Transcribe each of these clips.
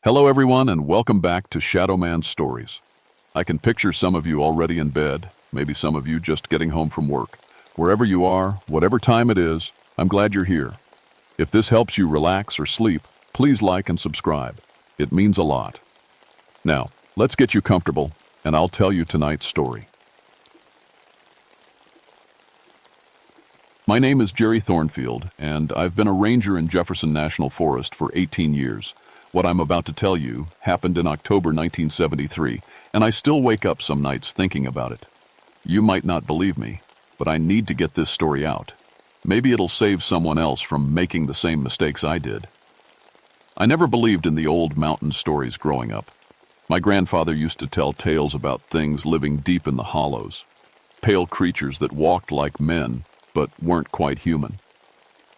Hello everyone and welcome back to Shadow Man's Stories. I can picture some of you already in bed, maybe some of you just getting home from work. Wherever you are, whatever time it is, I'm glad you're here. If this helps you relax or sleep, please like and subscribe. It means a lot. Now, let's get you comfortable and I'll tell you tonight's story. My name is Jerry Thornfield and I've been a ranger in Jefferson National Forest for 18 years. What I'm about to tell you happened in October 1973, and I still wake up some nights thinking about it. You might not believe me, but I need to get this story out. Maybe it'll save someone else from making the same mistakes I did. I never believed in the old mountain stories growing up. My grandfather used to tell tales about things living deep in the hollows, pale creatures that walked like men but weren't quite human.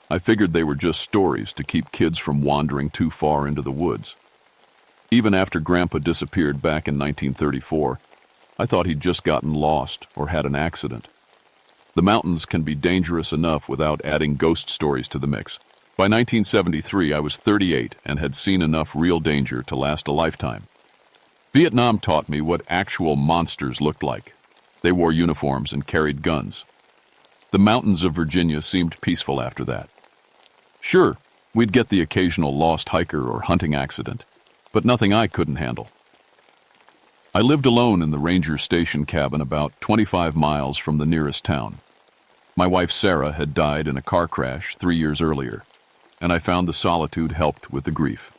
I figured they were just stories to keep kids from wandering too far into the woods. Even after Grandpa disappeared back in 1934, I thought he'd just gotten lost or had an accident. The mountains can be dangerous enough without adding ghost stories to the mix. By 1973, I was 38 and had seen enough real danger to last a lifetime. Vietnam taught me what actual monsters looked like. They wore uniforms and carried guns. The mountains of Virginia seemed peaceful after that. Sure, we'd get the occasional lost hiker or hunting accident, but nothing I couldn't handle. I lived alone in the ranger station cabin about 25 miles from the nearest town. My wife Sarah had died in a car crash 3 years earlier, and I found the solitude helped with the grief.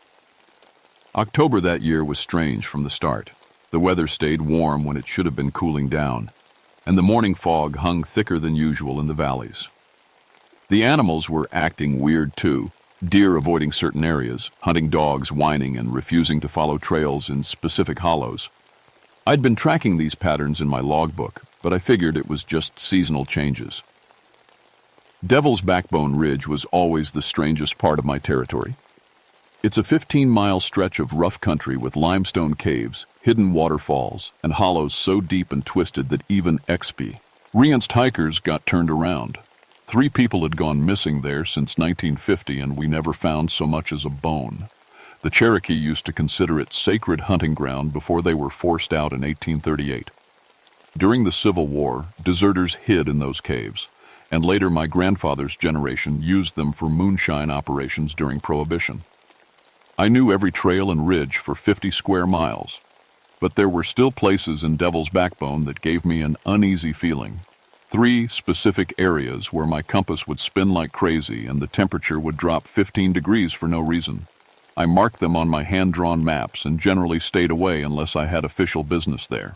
October that year was strange from the start. The weather stayed warm when it should have been cooling down, and the morning fog hung thicker than usual in the valleys. The animals were acting weird too, deer avoiding certain areas, hunting dogs whining and refusing to follow trails in specific hollows. I'd been tracking these patterns in my logbook, but I figured it was just seasonal changes. Devil's Backbone Ridge was always the strangest part of my territory. It's a 15-mile stretch of rough country with limestone caves, hidden waterfalls, and hollows so deep and twisted that even experienced hikers got turned around. 3 people had gone missing there since 1950, and we never found so much as a bone. The Cherokee used to consider it sacred hunting ground before they were forced out in 1838. During the Civil War, deserters hid in those caves, and later my grandfather's generation used them for moonshine operations during Prohibition. I knew every trail and ridge for 50 square miles, but there were still places in Devil's Backbone that gave me an uneasy feeling. 3 specific areas where my compass would spin like crazy and the temperature would drop 15 degrees for no reason. I marked them on my hand-drawn maps and generally stayed away unless I had official business there.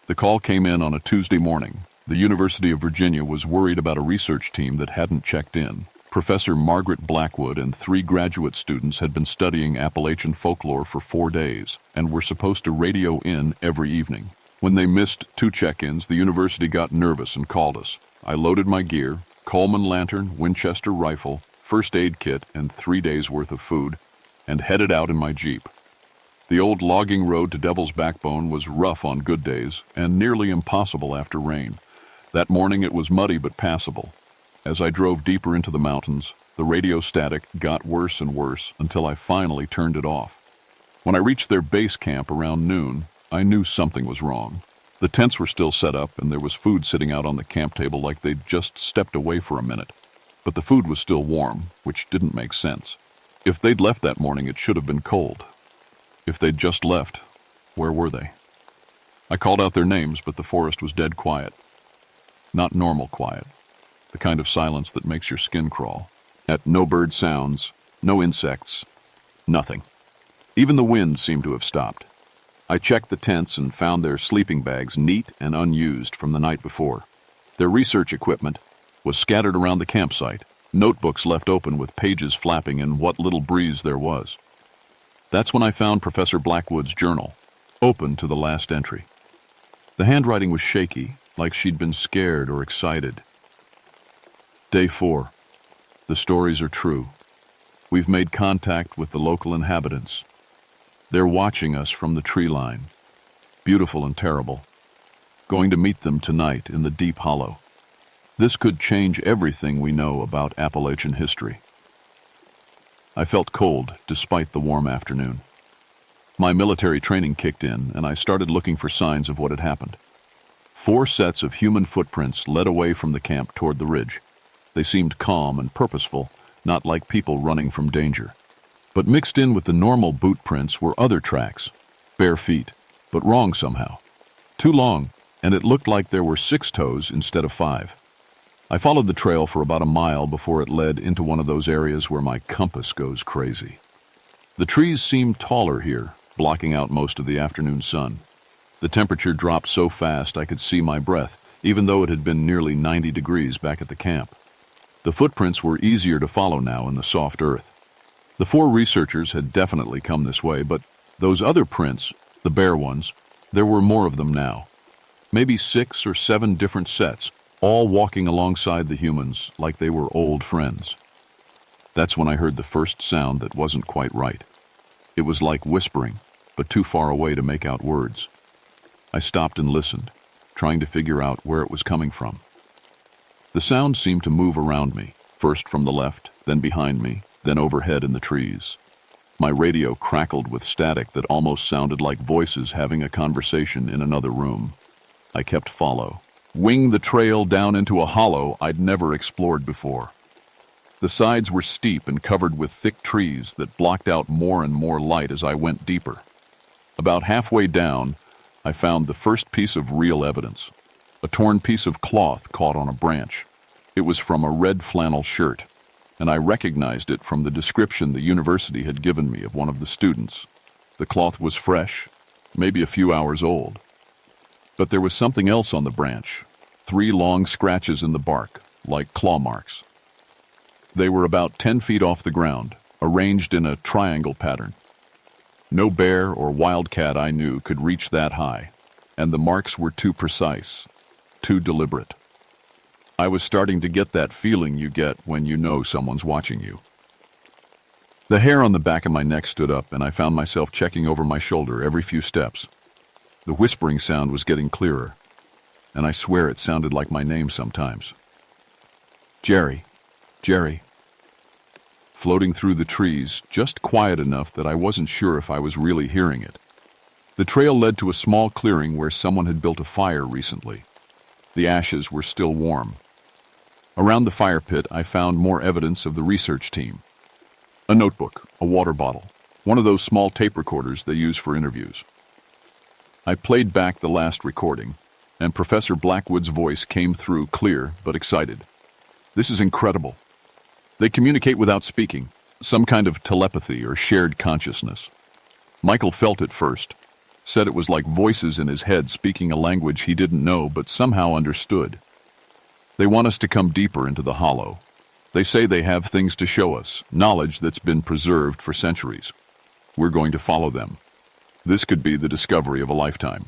The call came in on a Tuesday morning. The University of Virginia was worried about a research team that hadn't checked in. Professor Margaret Blackwood and 3 graduate students had been studying Appalachian folklore for 4 days and were supposed to radio in every evening. When they missed 2 check-ins, the university got nervous and called us. I loaded my gear, Coleman lantern, Winchester rifle, first aid kit, and 3 days' worth of food, and headed out in my Jeep. The old logging road to Devil's Backbone was rough on good days and nearly impossible after rain. That morning it was muddy but passable. As I drove deeper into the mountains, the radio static got worse and worse until I finally turned it off. When I reached their base camp around noon, I knew something was wrong. The tents were still set up and there was food sitting out on the camp table like they'd just stepped away for a minute. But the food was still warm, which didn't make sense. If they'd left that morning, it should have been cold. If they'd just left, where were they? I called out their names, but the forest was dead quiet. Not normal quiet. The kind of silence that makes your skin crawl. No bird sounds, no insects, nothing. Even the wind seemed to have stopped. I checked the tents and found their sleeping bags neat and unused from the night before. Their research equipment was scattered around the campsite, notebooks left open with pages flapping in what little breeze there was. That's when I found Professor Blackwood's journal, open to the last entry. The handwriting was shaky, like she'd been scared or excited. Day 4. The stories are true. We've made contact with the local inhabitants. They're watching us from the tree line. Beautiful and terrible. Going to meet them tonight in the deep hollow. This could change everything we know about Appalachian history. I felt cold despite the warm afternoon. My military training kicked in, and I started looking for signs of what had happened. 4 sets of human footprints led away from the camp toward the ridge. They seemed calm and purposeful, not like people running from danger. But mixed in with the normal boot prints were other tracks, bare feet, but wrong somehow. Too long, and it looked like there were 6 toes instead of 5. I followed the trail for about a mile before it led into one of those areas where my compass goes crazy. The trees seemed taller here, blocking out most of the afternoon sun. The temperature dropped so fast I could see my breath, even though it had been nearly 90 degrees back at the camp. The footprints were easier to follow now in the soft earth. The 4 researchers had definitely come this way, but those other prints, the bare ones, there were more of them now. Maybe 6 or 7 different sets, all walking alongside the humans like they were old friends. That's when I heard the first sound that wasn't quite right. It was like whispering, but too far away to make out words. I stopped and listened, trying to figure out where it was coming from. The sound seemed to move around me, first from the left, then behind me, then overhead in the trees. My radio crackled with static that almost sounded like voices having a conversation in another room. I kept follow, winged the trail down into a hollow I'd never explored before. The sides were steep and covered with thick trees that blocked out more and more light as I went deeper. About halfway down, I found the first piece of real evidence, a torn piece of cloth caught on a branch. It was from a red flannel shirt, and I recognized it from the description the university had given me of one of the students. The cloth was fresh, maybe a few hours old. But there was something else on the branch, 3 long scratches in the bark, like claw marks. They were about 10 feet off the ground, arranged in a triangle pattern. No bear or wildcat I knew could reach that high, and the marks were too precise, too deliberate. I was starting to get that feeling you get when you know someone's watching you. The hair on the back of my neck stood up, and I found myself checking over my shoulder every few steps. The whispering sound was getting clearer, and I swear it sounded like my name sometimes. Jerry. Jerry. Floating through the trees, just quiet enough that I wasn't sure if I was really hearing it. The trail led to a small clearing where someone had built a fire recently. The ashes were still warm. Around the fire pit, I found more evidence of the research team. A notebook, a water bottle, one of those small tape recorders they use for interviews. I played back the last recording, and Professor Blackwood's voice came through clear but excited. This is incredible. They communicate without speaking, some kind of telepathy or shared consciousness. Michael felt it first, said it was like voices in his head speaking a language he didn't know but somehow understood. They want us to come deeper into the hollow. They say they have things to show us, knowledge that's been preserved for centuries. We're going to follow them. This could be the discovery of a lifetime.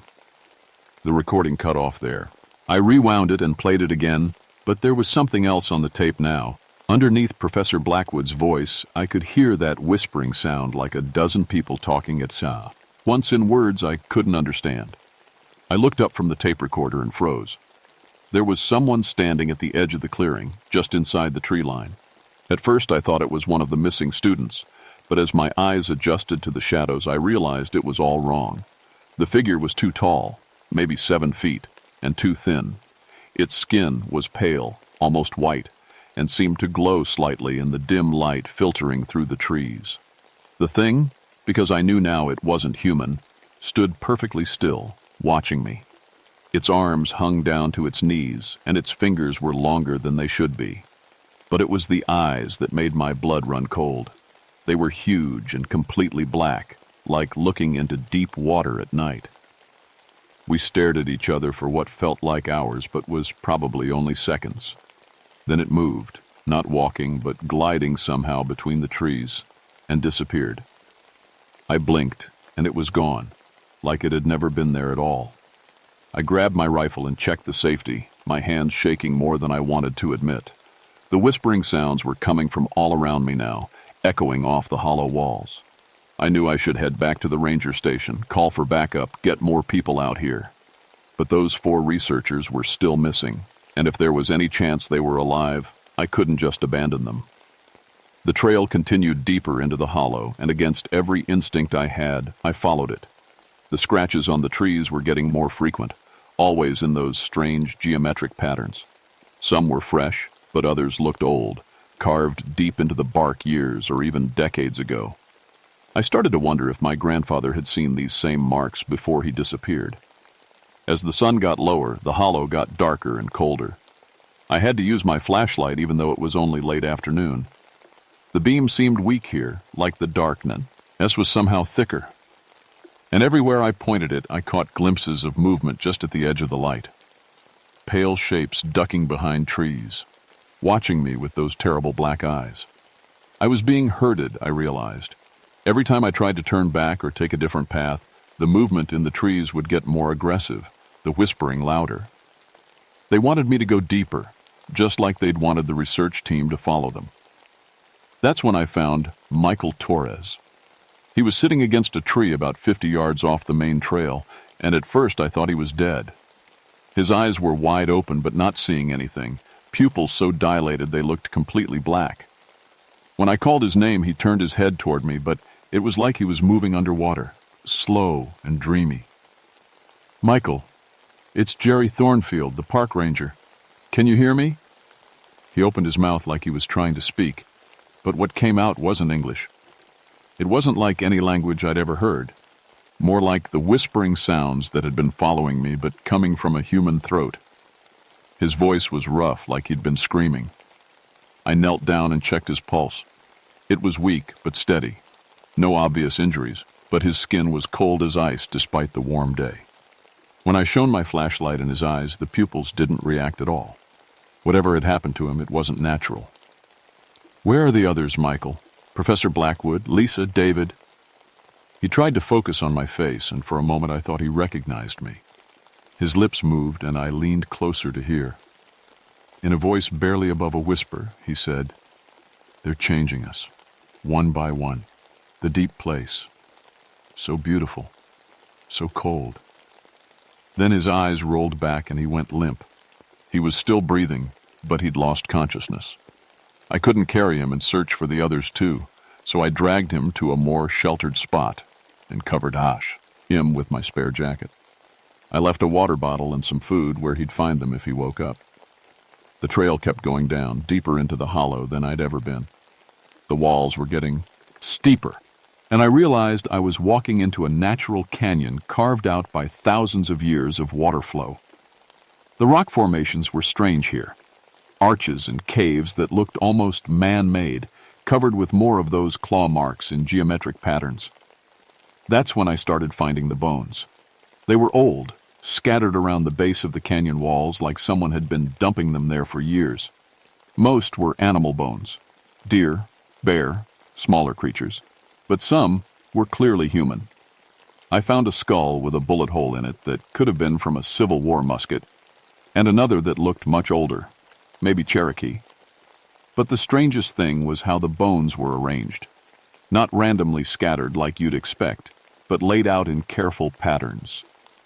The recording cut off there. I rewound it and played it again, but there was something else on the tape now. Underneath Professor Blackwood's voice, I could hear that whispering sound like a dozen people talking at once in words I couldn't understand. I looked up from the tape recorder and froze. There was someone standing at the edge of the clearing, just inside the tree line. At first I thought it was one of the missing students, but as my eyes adjusted to the shadows, I realized it was all wrong. The figure was too tall, maybe 7 feet, and too thin. Its skin was pale, almost white, and seemed to glow slightly in the dim light filtering through the trees. The thing, because I knew now it wasn't human, stood perfectly still, watching me. Its arms hung down to its knees, and its fingers were longer than they should be. But it was the eyes that made my blood run cold. They were huge and completely black, like looking into deep water at night. We stared at each other for what felt like hours, but was probably only seconds. Then it moved, not walking, but gliding somehow between the trees, and disappeared. I blinked, and it was gone, like it had never been there at all. I grabbed my rifle and checked the safety, my hands shaking more than I wanted to admit. The whispering sounds were coming from all around me now, echoing off the hollow walls. I knew I should head back to the ranger station, call for backup, get more people out here. But those 4 researchers were still missing, and if there was any chance they were alive, I couldn't just abandon them. The trail continued deeper into the hollow, and against every instinct I had, I followed it. The scratches on the trees were getting more frequent, always in those strange geometric patterns. Some were fresh, but others looked old, carved deep into the bark years or even decades ago. I started to wonder if my grandfather had seen these same marks before he disappeared. As the sun got lower, the hollow got darker and colder. I had to use my flashlight even though it was only late afternoon. The beam seemed weak here, like the darkness was somehow thicker. And everywhere I pointed it, I caught glimpses of movement just at the edge of the light. Pale shapes ducking behind trees, watching me with those terrible black eyes. I was being herded, I realized. Every time I tried to turn back or take a different path, the movement in the trees would get more aggressive, the whispering louder. They wanted me to go deeper, just like they'd wanted the research team to follow them. That's when I found Michael Torres. He was sitting against a tree about 50 yards off the main trail, and at first I thought he was dead. His eyes were wide open but not seeing anything, pupils so dilated they looked completely black. When I called his name, he turned his head toward me, but it was like he was moving underwater, slow and dreamy. "Michael, it's Jerry Thornfield, the park ranger. Can you hear me?" He opened his mouth like he was trying to speak, but what came out wasn't English. It wasn't like any language I'd ever heard, more like the whispering sounds that had been following me but coming from a human throat. His voice was rough, like he'd been screaming. I knelt down and checked his pulse. It was weak but steady. No obvious injuries, but his skin was cold as ice despite the warm day. When I shone my flashlight in his eyes, the pupils didn't react at all. Whatever had happened to him, it wasn't natural. "Where are the others, Michael? Professor Blackwood, Lisa, David?" He tried to focus on my face, and for a moment I thought he recognized me. His lips moved, and I leaned closer to hear. In a voice barely above a whisper, he said, "They're changing us, one by one. The deep place. So beautiful, so cold." Then his eyes rolled back and he went limp. He was still breathing, but he'd lost consciousness. I couldn't carry him and search for the others too, so I dragged him to a more sheltered spot and covered him with my spare jacket. I left a water bottle and some food where he'd find them if he woke up. The trail kept going down, deeper into the hollow than I'd ever been. The walls were getting steeper, and I realized I was walking into a natural canyon carved out by thousands of years of water flow. The rock formations were strange here. Arches and caves that looked almost man-made, covered with more of those claw marks in geometric patterns. That's when I started finding the bones. They were old, scattered around the base of the canyon walls like someone had been dumping them there for years. Most were animal bones, deer, bear, smaller creatures, but some were clearly human. I found a skull with a bullet hole in it that could have been from a Civil War musket, and another that looked much older, maybe Cherokee. But the strangest thing was how the bones were arranged. Not randomly scattered like you'd expect, but laid out in careful patterns.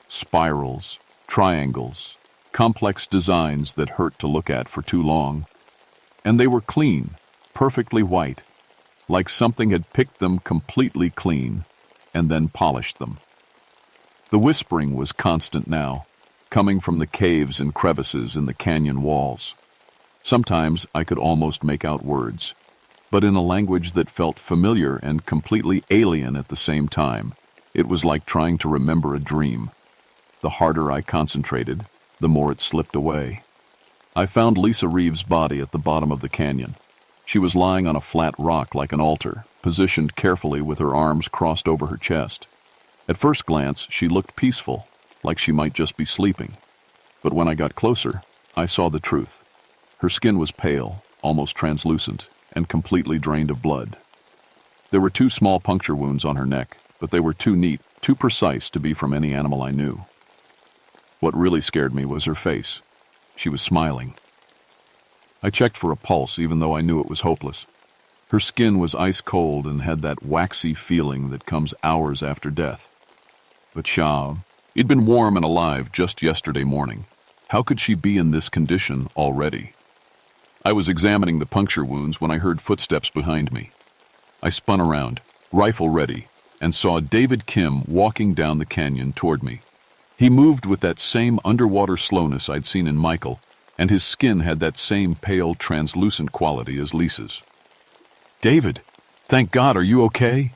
Spirals, triangles, complex designs that hurt to look at for too long. And they were clean, perfectly white, like something had picked them completely clean and then polished them. The whispering was constant now, coming from the caves and crevices in the canyon walls. Sometimes I could almost make out words, but in a language that felt familiar and completely alien at the same time. It was like trying to remember a dream. The harder I concentrated, the more it slipped away. I found Lisa Reeves' body at the bottom of the canyon. She was lying on a flat rock like an altar, positioned carefully with her arms crossed over her chest. At first glance, she looked peaceful, like she might just be sleeping. But when I got closer, I saw the truth. Her skin was pale, almost translucent, and completely drained of blood. There were 2 small puncture wounds on her neck, but they were too neat, too precise to be from any animal I knew. What really scared me was her face. She was smiling. I checked for a pulse, even though I knew it was hopeless. Her skin was ice cold and had that waxy feeling that comes hours after death. But it'd been warm and alive just yesterday morning. How could she be in this condition already? I was examining the puncture wounds when I heard footsteps behind me. I spun around, rifle ready, and saw David Kim walking down the canyon toward me. He moved with that same underwater slowness I'd seen in Michael, and his skin had that same pale, translucent quality as Lisa's. "David, thank God, are you okay?"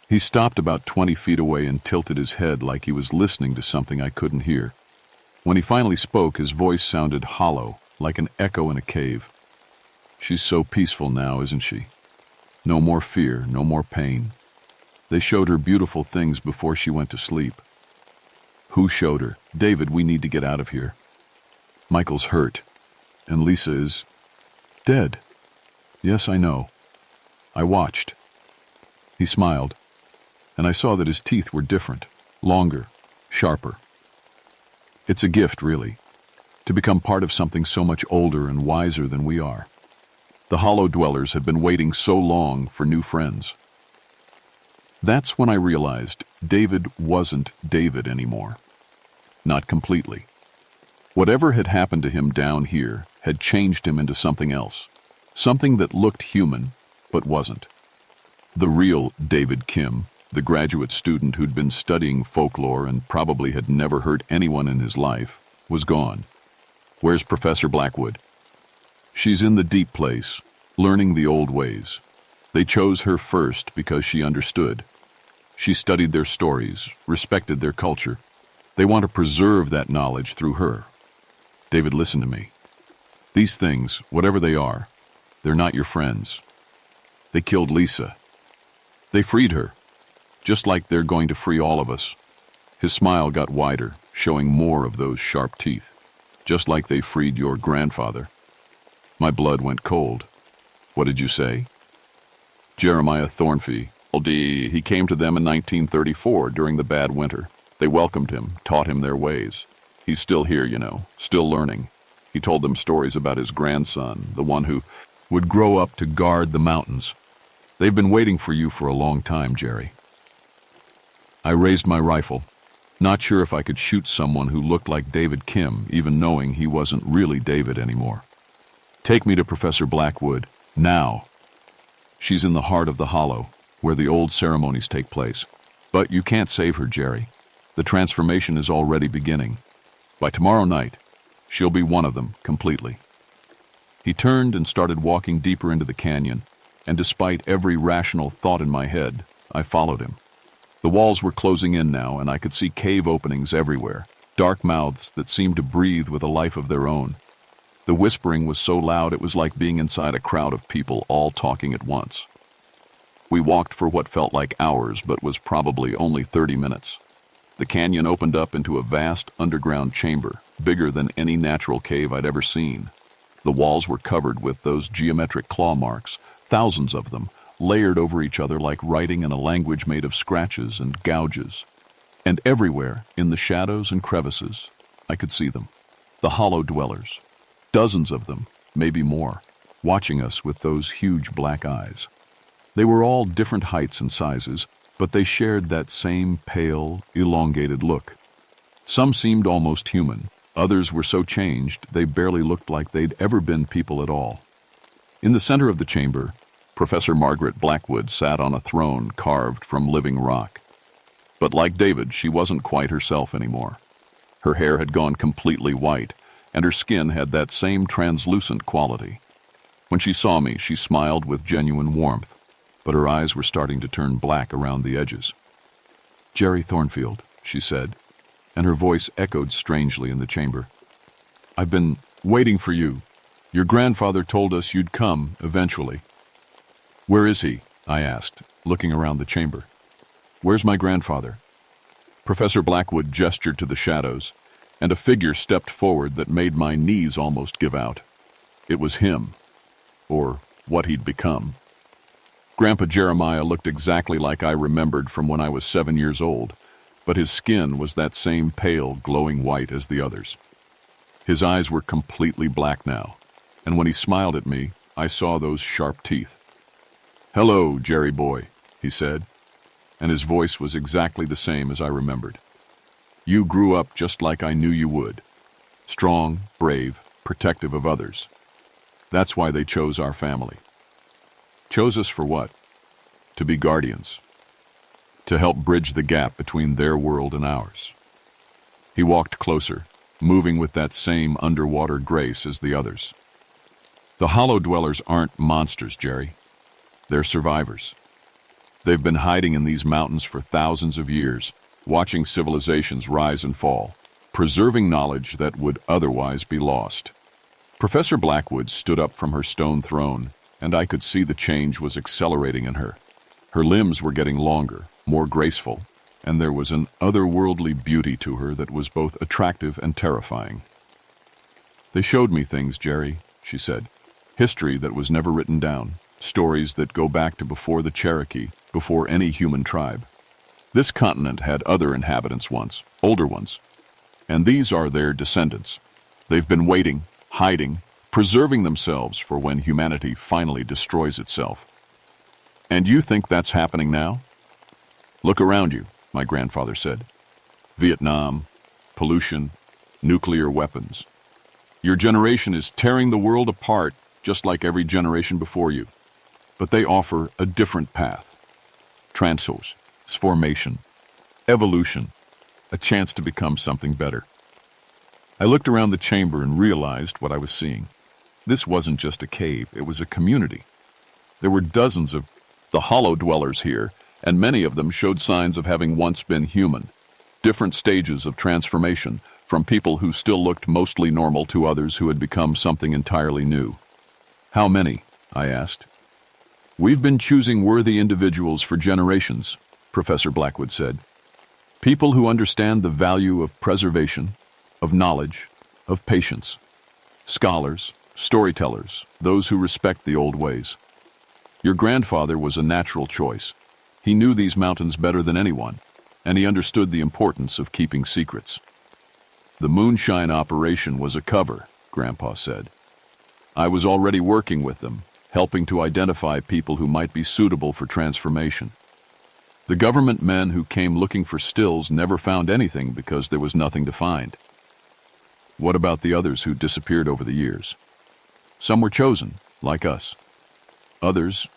He stopped about 20 feet away and tilted his head like he was listening to something I couldn't hear. When he finally spoke, his voice sounded hollow, like an echo in a cave. "She's so peaceful now, isn't she? No more fear, no more pain. They showed her beautiful things before she went to sleep." "Who showed her? David, we need to get out of here. Michael's hurt, and Lisa is dead." "Yes, I know. I watched." He smiled, and I saw that his teeth were different, longer, sharper. It's a gift, really, to become part of something so much older and wiser than we are. The Hollow Dwellers had been waiting so long for new friends. That's when I realized David wasn't David anymore. Not completely. Whatever had happened to him down here had changed him into something else, something that looked human, but wasn't. The real David Kim, the graduate student who'd been studying folklore and probably had never hurt anyone in his life, was gone. "Where's Professor Blackwood?" "She's in the deep place, learning the old ways. They chose her first because she understood. She studied their stories, respected their culture. They want to preserve that knowledge through her." "David, listen to me. These things, whatever they are, they're not your friends. They killed Lisa. They freed her, just like they're going to free all of us." His smile got wider, showing more of those sharp teeth. "Just like they freed your grandfather." My blood went cold. "What did you say?" "Jeremiah Thornfee. He came to them in 1934 during the bad winter. They welcomed him, taught him their ways. He's still here, still learning. He told them stories about his grandson, the one who would grow up to guard the mountains. They've been waiting for you for a long time, Jerry." I raised my rifle, not sure if I could shoot someone who looked like David Kim, even knowing he wasn't really David anymore. "Take me to Professor Blackwood, now. She's in the heart of the Hollow, where the old ceremonies take place. But you can't save her, Jerry. The transformation is already beginning. By tomorrow night, she'll be one of them completely." He turned and started walking deeper into the canyon, and despite every rational thought in my head, I followed him. The walls were closing in now, and I could see cave openings everywhere, dark mouths that seemed to breathe with a life of their own. The whispering was so loud it was like being inside a crowd of people all talking at once. We walked for what felt like hours, but was probably only 30 minutes. The canyon opened up into a vast underground chamber, bigger than any natural cave I'd ever seen. The walls were covered with those geometric claw marks, thousands of them, layered over each other like writing in a language made of scratches and gouges. And everywhere, in the shadows and crevices, I could see them. The Hollow Dwellers. Dozens of them, maybe more, watching us with those huge black eyes. They were all different heights and sizes, but they shared that same pale, elongated look. Some seemed almost human. Others were so changed they barely looked like they'd ever been people at all. In the center of the chamber, Professor Margaret Blackwood sat on a throne carved from living rock. But like David, she wasn't quite herself anymore. Her hair had gone completely white, and her skin had that same translucent quality. When she saw me, she smiled with genuine warmth, but her eyes were starting to turn black around the edges. "Jerry Thornfield," she said, and her voice echoed strangely in the chamber. "I've been waiting for you. Your grandfather told us you'd come eventually." "Where is he?" I asked, looking around the chamber. "Where's my grandfather?" Professor Blackwood gestured to the shadows, and a figure stepped forward that made my knees almost give out. It was him, or what he'd become. Grandpa Jeremiah looked exactly like I remembered from when I was 7 years old, but his skin was that same pale, glowing white as the others. His eyes were completely black now, and when he smiled at me, I saw those sharp teeth. "Hello, Jerry boy," he said, and his voice was exactly the same as I remembered. "You grew up just like I knew you would. Strong, brave, protective of others. That's why they chose our family. Chose us for what? To be guardians. To help bridge the gap between their world and ours. He walked closer, moving with that same underwater grace as the others. The Hollow Dwellers aren't monsters, Jerry. They're survivors. They've been hiding in these mountains for thousands of years, watching civilizations rise and fall, preserving knowledge that would otherwise be lost. Professor Blackwood stood up from her stone throne, and I could see the change was accelerating in her. Her limbs were getting longer, more graceful, and there was an otherworldly beauty to her that was both attractive and terrifying. They showed me things, Jerry, she said. History that was never written down, stories that go back to before the Cherokee, before any human tribe. This continent had other inhabitants once, older ones, and these are their descendants. They've been waiting, hiding, preserving themselves for when humanity finally destroys itself. And you think that's happening now? Look around you, my grandfather said. Vietnam, pollution, nuclear weapons. Your generation is tearing the world apart just like every generation before you. But they offer a different path. Transformation, evolution, a chance to become something better. I looked around the chamber and realized what I was seeing. This wasn't just a cave, it was a community. There were dozens of the Hollow Dwellers here, and many of them showed signs of having once been human. Different stages of transformation, from people who still looked mostly normal to others who had become something entirely new. How many? I asked. We've been choosing worthy individuals for generations, Professor Blackwood said. People who understand the value of preservation, of knowledge, of patience. Scholars, storytellers, those who respect the old ways. Your grandfather was a natural choice. He knew these mountains better than anyone, and he understood the importance of keeping secrets. The moonshine operation was a cover, Grandpa said. I was already working with them, helping to identify people who might be suitable for transformation. The government men who came looking for stills never found anything because there was nothing to find. What about the others who disappeared over the years? Some were chosen, like us. Others...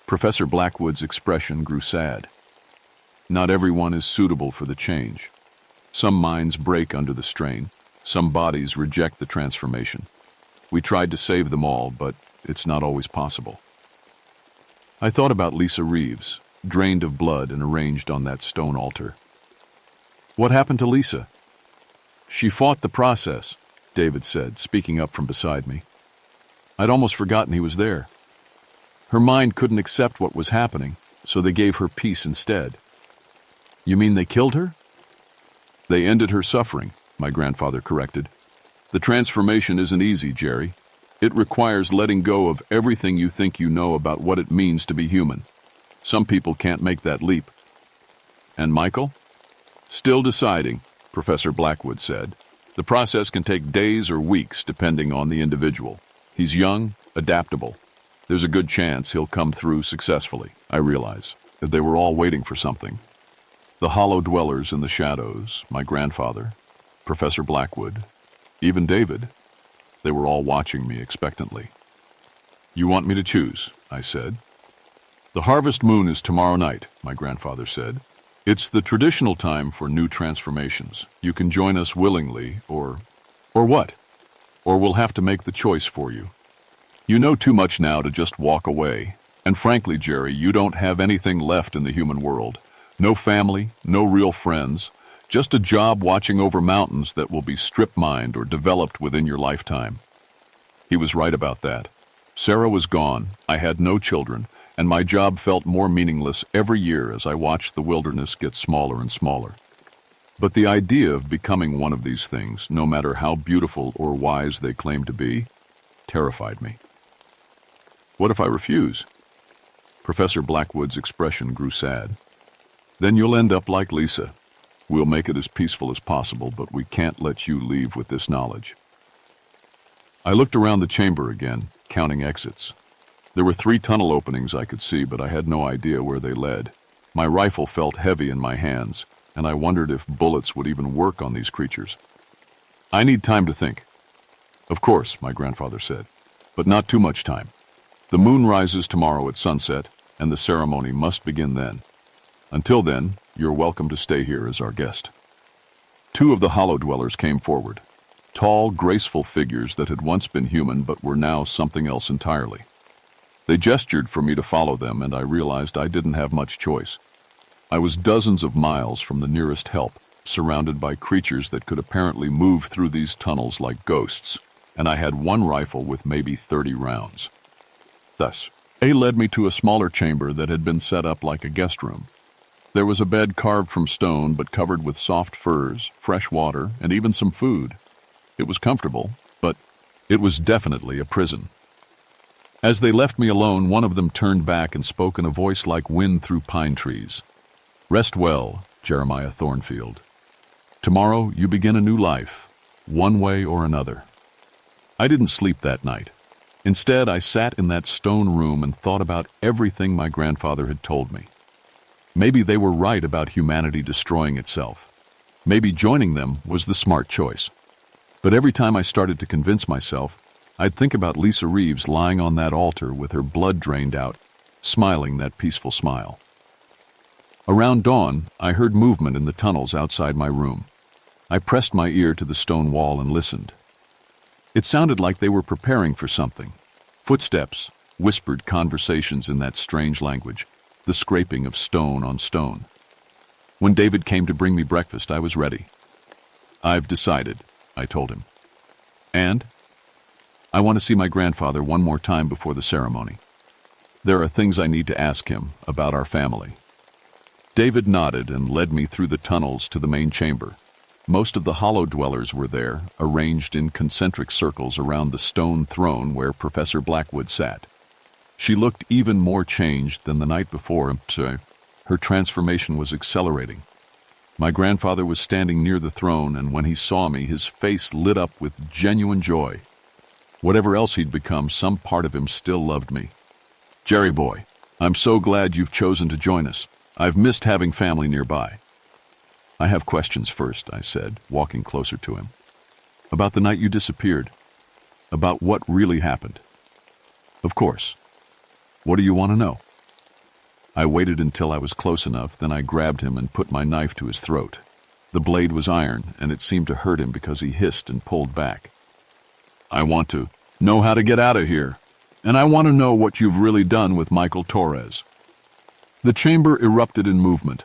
Professor Blackwood's expression grew sad. Not everyone is suitable for the change. Some minds break under the strain. Some bodies reject the transformation. We tried to save them all, but it's not always possible. I thought about Lisa Reeves, drained of blood and arranged on that stone altar. What happened to Lisa? She fought the process, David said, speaking up from beside me. I'd almost forgotten he was there. Her mind couldn't accept what was happening, so they gave her peace instead. You mean they killed her? They ended her suffering, my grandfather corrected. The transformation isn't easy, Jerry. It requires letting go of everything you think you know about what it means to be human. Some people can't make that leap. And Michael? Still deciding, Professor Blackwood said. The process can take days or weeks depending on the individual. He's young, adaptable. There's a good chance he'll come through successfully, I realize. They were all waiting for something. The Hollow Dwellers in the shadows, my grandfather, Professor Blackwood, even David. They were all watching me expectantly. You want me to choose, I said. The harvest moon is tomorrow night, my grandfather said. It's the traditional time for new transformations. You can join us willingly, or what? Or we'll have to make the choice for you. You know too much now to just walk away. And frankly, Jerry, you don't have anything left in the human world. No family, no real friends, just a job watching over mountains that will be strip-mined or developed within your lifetime. He was right about that. Sarah was gone, I had no children, and my job felt more meaningless every year as I watched the wilderness get smaller and smaller. But the idea of becoming one of these things, no matter how beautiful or wise they claim to be, terrified me. What if I refuse? Professor Blackwood's expression grew sad. Then you'll end up like Lisa. We'll make it as peaceful as possible, but we can't let you leave with this knowledge. I looked around the chamber again, counting exits. There were 3 tunnel openings I could see, but I had no idea where they led. My rifle felt heavy in my hands, and I wondered if bullets would even work on these creatures. I need time to think. Of course, my grandfather said. But not too much time. The moon rises tomorrow at sunset, and the ceremony must begin then. Until then, you're welcome to stay here as our guest. Two of the hollow dwellers came forward. Tall, graceful figures that had once been human but were now something else entirely. They gestured for me to follow them, and I realized I didn't have much choice. I was dozens of miles from the nearest help, surrounded by creatures that could apparently move through these tunnels like ghosts, and I had one rifle with maybe 30 rounds. Thus, A led me to a smaller chamber that had been set up like a guest room. There was a bed carved from stone but covered with soft furs, fresh water, and even some food. It was comfortable, but it was definitely a prison. As they left me alone, one of them turned back and spoke in a voice like wind through pine trees. "Rest well, Jeremiah Thornfield. Tomorrow you begin a new life, one way or another." I didn't sleep that night. Instead, I sat in that stone room and thought about everything my grandfather had told me. Maybe they were right about humanity destroying itself. Maybe joining them was the smart choice. But every time I started to convince myself, I'd think about Lisa Reeves lying on that altar with her blood drained out, smiling that peaceful smile. Around dawn, I heard movement in the tunnels outside my room. I pressed my ear to the stone wall and listened. It sounded like they were preparing for something. Footsteps, whispered conversations in that strange language, the scraping of stone on stone. When David came to bring me breakfast, I was ready. "I've decided," I told him. "And?" "I want to see my grandfather one more time before the ceremony. There are things I need to ask him about our family." David nodded and led me through the tunnels to the main chamber. Most of the hollow dwellers were there, arranged in concentric circles around the stone throne where Professor Blackwood sat. She looked even more changed than the night before. Her transformation was accelerating. My grandfather was standing near the throne, and when he saw me, his face lit up with genuine joy. Whatever else he'd become, some part of him still loved me. "Jerry boy, I'm so glad you've chosen to join us. I've missed having family nearby." "I have questions first," I said, walking closer to him. "About the night you disappeared. About what really happened." "Of course. What do you want to know?" I waited until I was close enough, then I grabbed him and put my knife to his throat. The blade was iron, and it seemed to hurt him because he hissed and pulled back. "I want to know how to get out of here, and I want to know what you've really done with Michael Torres." The chamber erupted in movement.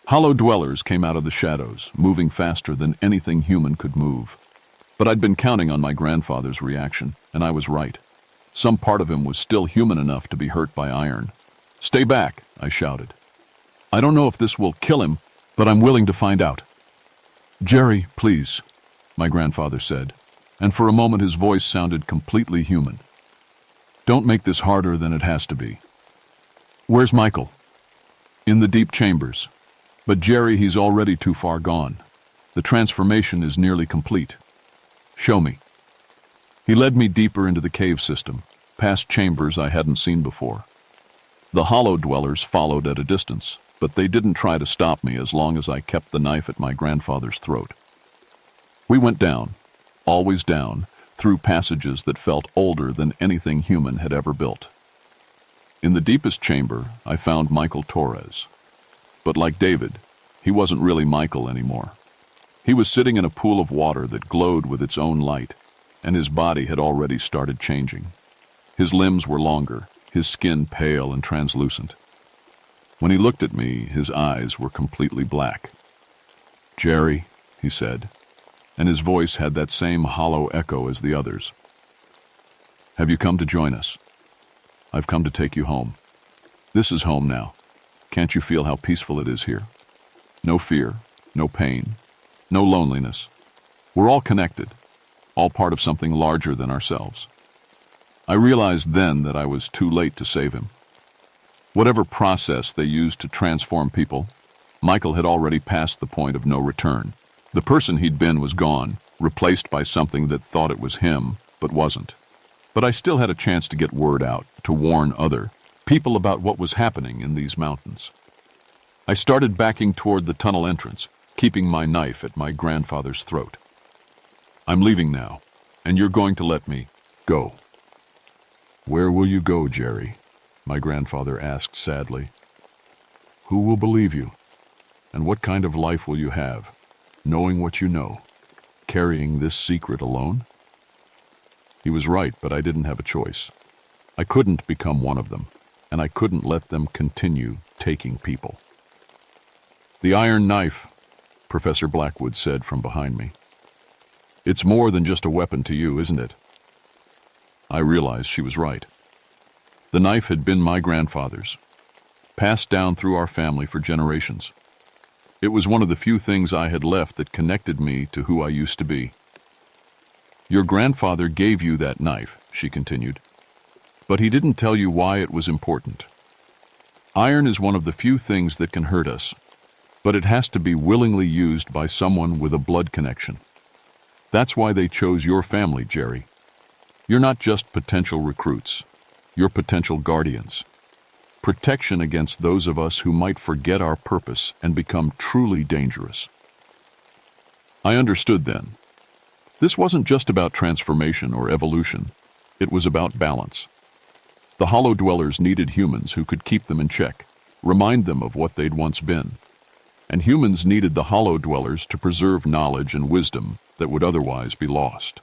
Hollow dwellers came out of the shadows, moving faster than anything human could move. But I'd been counting on my grandfather's reaction, and I was right. Some part of him was still human enough to be hurt by iron. "Stay back," I shouted. "I don't know if this will kill him, but I'm willing to find out." "Jerry, please," my grandfather said, and for a moment his voice sounded completely human. "Don't make this harder than it has to be." "Where's Michael?" "In the deep chambers. But Jerry, he's already too far gone. The transformation is nearly complete." "Show me." He led me deeper into the cave system, past chambers I hadn't seen before. The hollow dwellers followed at a distance, but they didn't try to stop me as long as I kept the knife at my grandfather's throat. We went down, always down, through passages that felt older than anything human had ever built. In the deepest chamber, I found Michael Torres. But like David, he wasn't really Michael anymore. He was sitting in a pool of water that glowed with its own light, and his body had already started changing. His limbs were longer, his skin pale and translucent. When he looked at me, his eyes were completely black. "Jerry," he said, and his voice had that same hollow echo as the others. "Have you come to join us? I've come to take you home. This is home now. Can't you feel how peaceful it is here? No fear, no pain, no loneliness. We're all connected, all part of something larger than ourselves." I realized then that I was too late to save him. Whatever process they used to transform people, Michael had already passed the point of no return. The person he'd been was gone, replaced by something that thought it was him, but wasn't. But I still had a chance to get word out, to warn other people about what was happening in these mountains. I started backing toward the tunnel entrance, keeping my knife at my grandfather's throat. "I'm leaving now, and you're going to let me go." "Where will you go, Jerry?" my grandfather asked sadly. "Who will believe you? And what kind of life will you have, knowing what you know, carrying this secret alone?" He was right, but I didn't have a choice. I couldn't become one of them, and I couldn't let them continue taking people. "The iron knife," Professor Blackwood said from behind me. "It's more than just a weapon to you, isn't it?" I realized she was right. The knife had been my grandfather's, passed down through our family for generations. It was one of the few things I had left that connected me to who I used to be. "Your grandfather gave you that knife," she continued, "but he didn't tell you why it was important. Iron is one of the few things that can hurt us, but it has to be willingly used by someone with a blood connection. That's why they chose your family, Jerry. You're not just potential recruits. You're potential guardians. Protection against those of us who might forget our purpose and become truly dangerous." I understood then. This wasn't just about transformation or evolution. It was about balance. The Hollow Dwellers needed humans who could keep them in check, remind them of what they'd once been. And humans needed the Hollow Dwellers to preserve knowledge and wisdom that would otherwise be lost.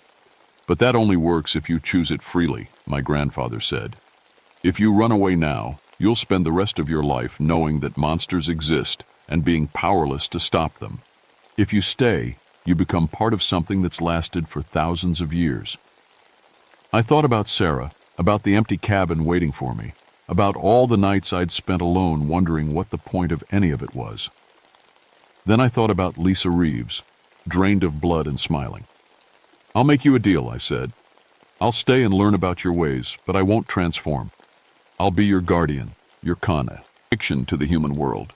"But that only works if you choose it freely," my grandfather said. "If you run away now, you'll spend the rest of your life knowing that monsters exist and being powerless to stop them. If you stay, you become part of something that's lasted for thousands of years." I thought about Sarah, about the empty cabin waiting for me, about all the nights I'd spent alone wondering what the point of any of it was. Then I thought about Lisa Reeves, drained of blood and smiling. "I'll make you a deal," I said. "I'll stay and learn about your ways, but I won't transform. I'll be your guardian, your connection to the human world.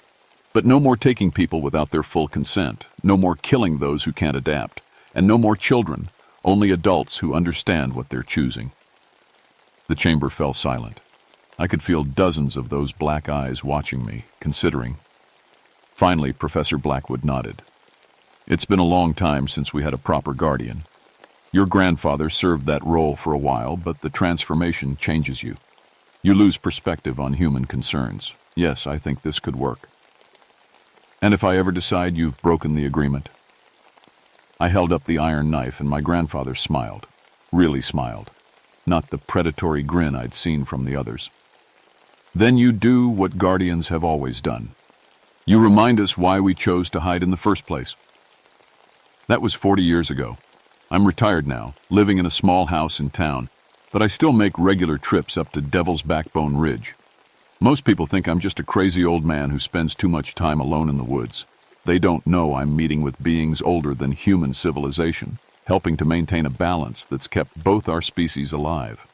But no more taking people without their full consent, no more killing those who can't adapt, and no more children, only adults who understand what they're choosing." The chamber fell silent. I could feel dozens of those black eyes watching me, considering. Finally, Professor Blackwood nodded. "It's been a long time since we had a proper guardian. Your grandfather served that role for a while, but the transformation changes you. You lose perspective on human concerns. Yes, I think this could work. And if I ever decide you've broken the agreement?" I held up the iron knife and my grandfather smiled. Really smiled. Not the predatory grin I'd seen from the others. "Then you do what guardians have always done. You remind us why we chose to hide in the first place." That was 40 years ago. I'm retired now, living in a small house in town, but I still make regular trips up to Devil's Backbone Ridge. Most people think I'm just a crazy old man who spends too much time alone in the woods. They don't know I'm meeting with beings older than human civilization, helping to maintain a balance that's kept both our species alive.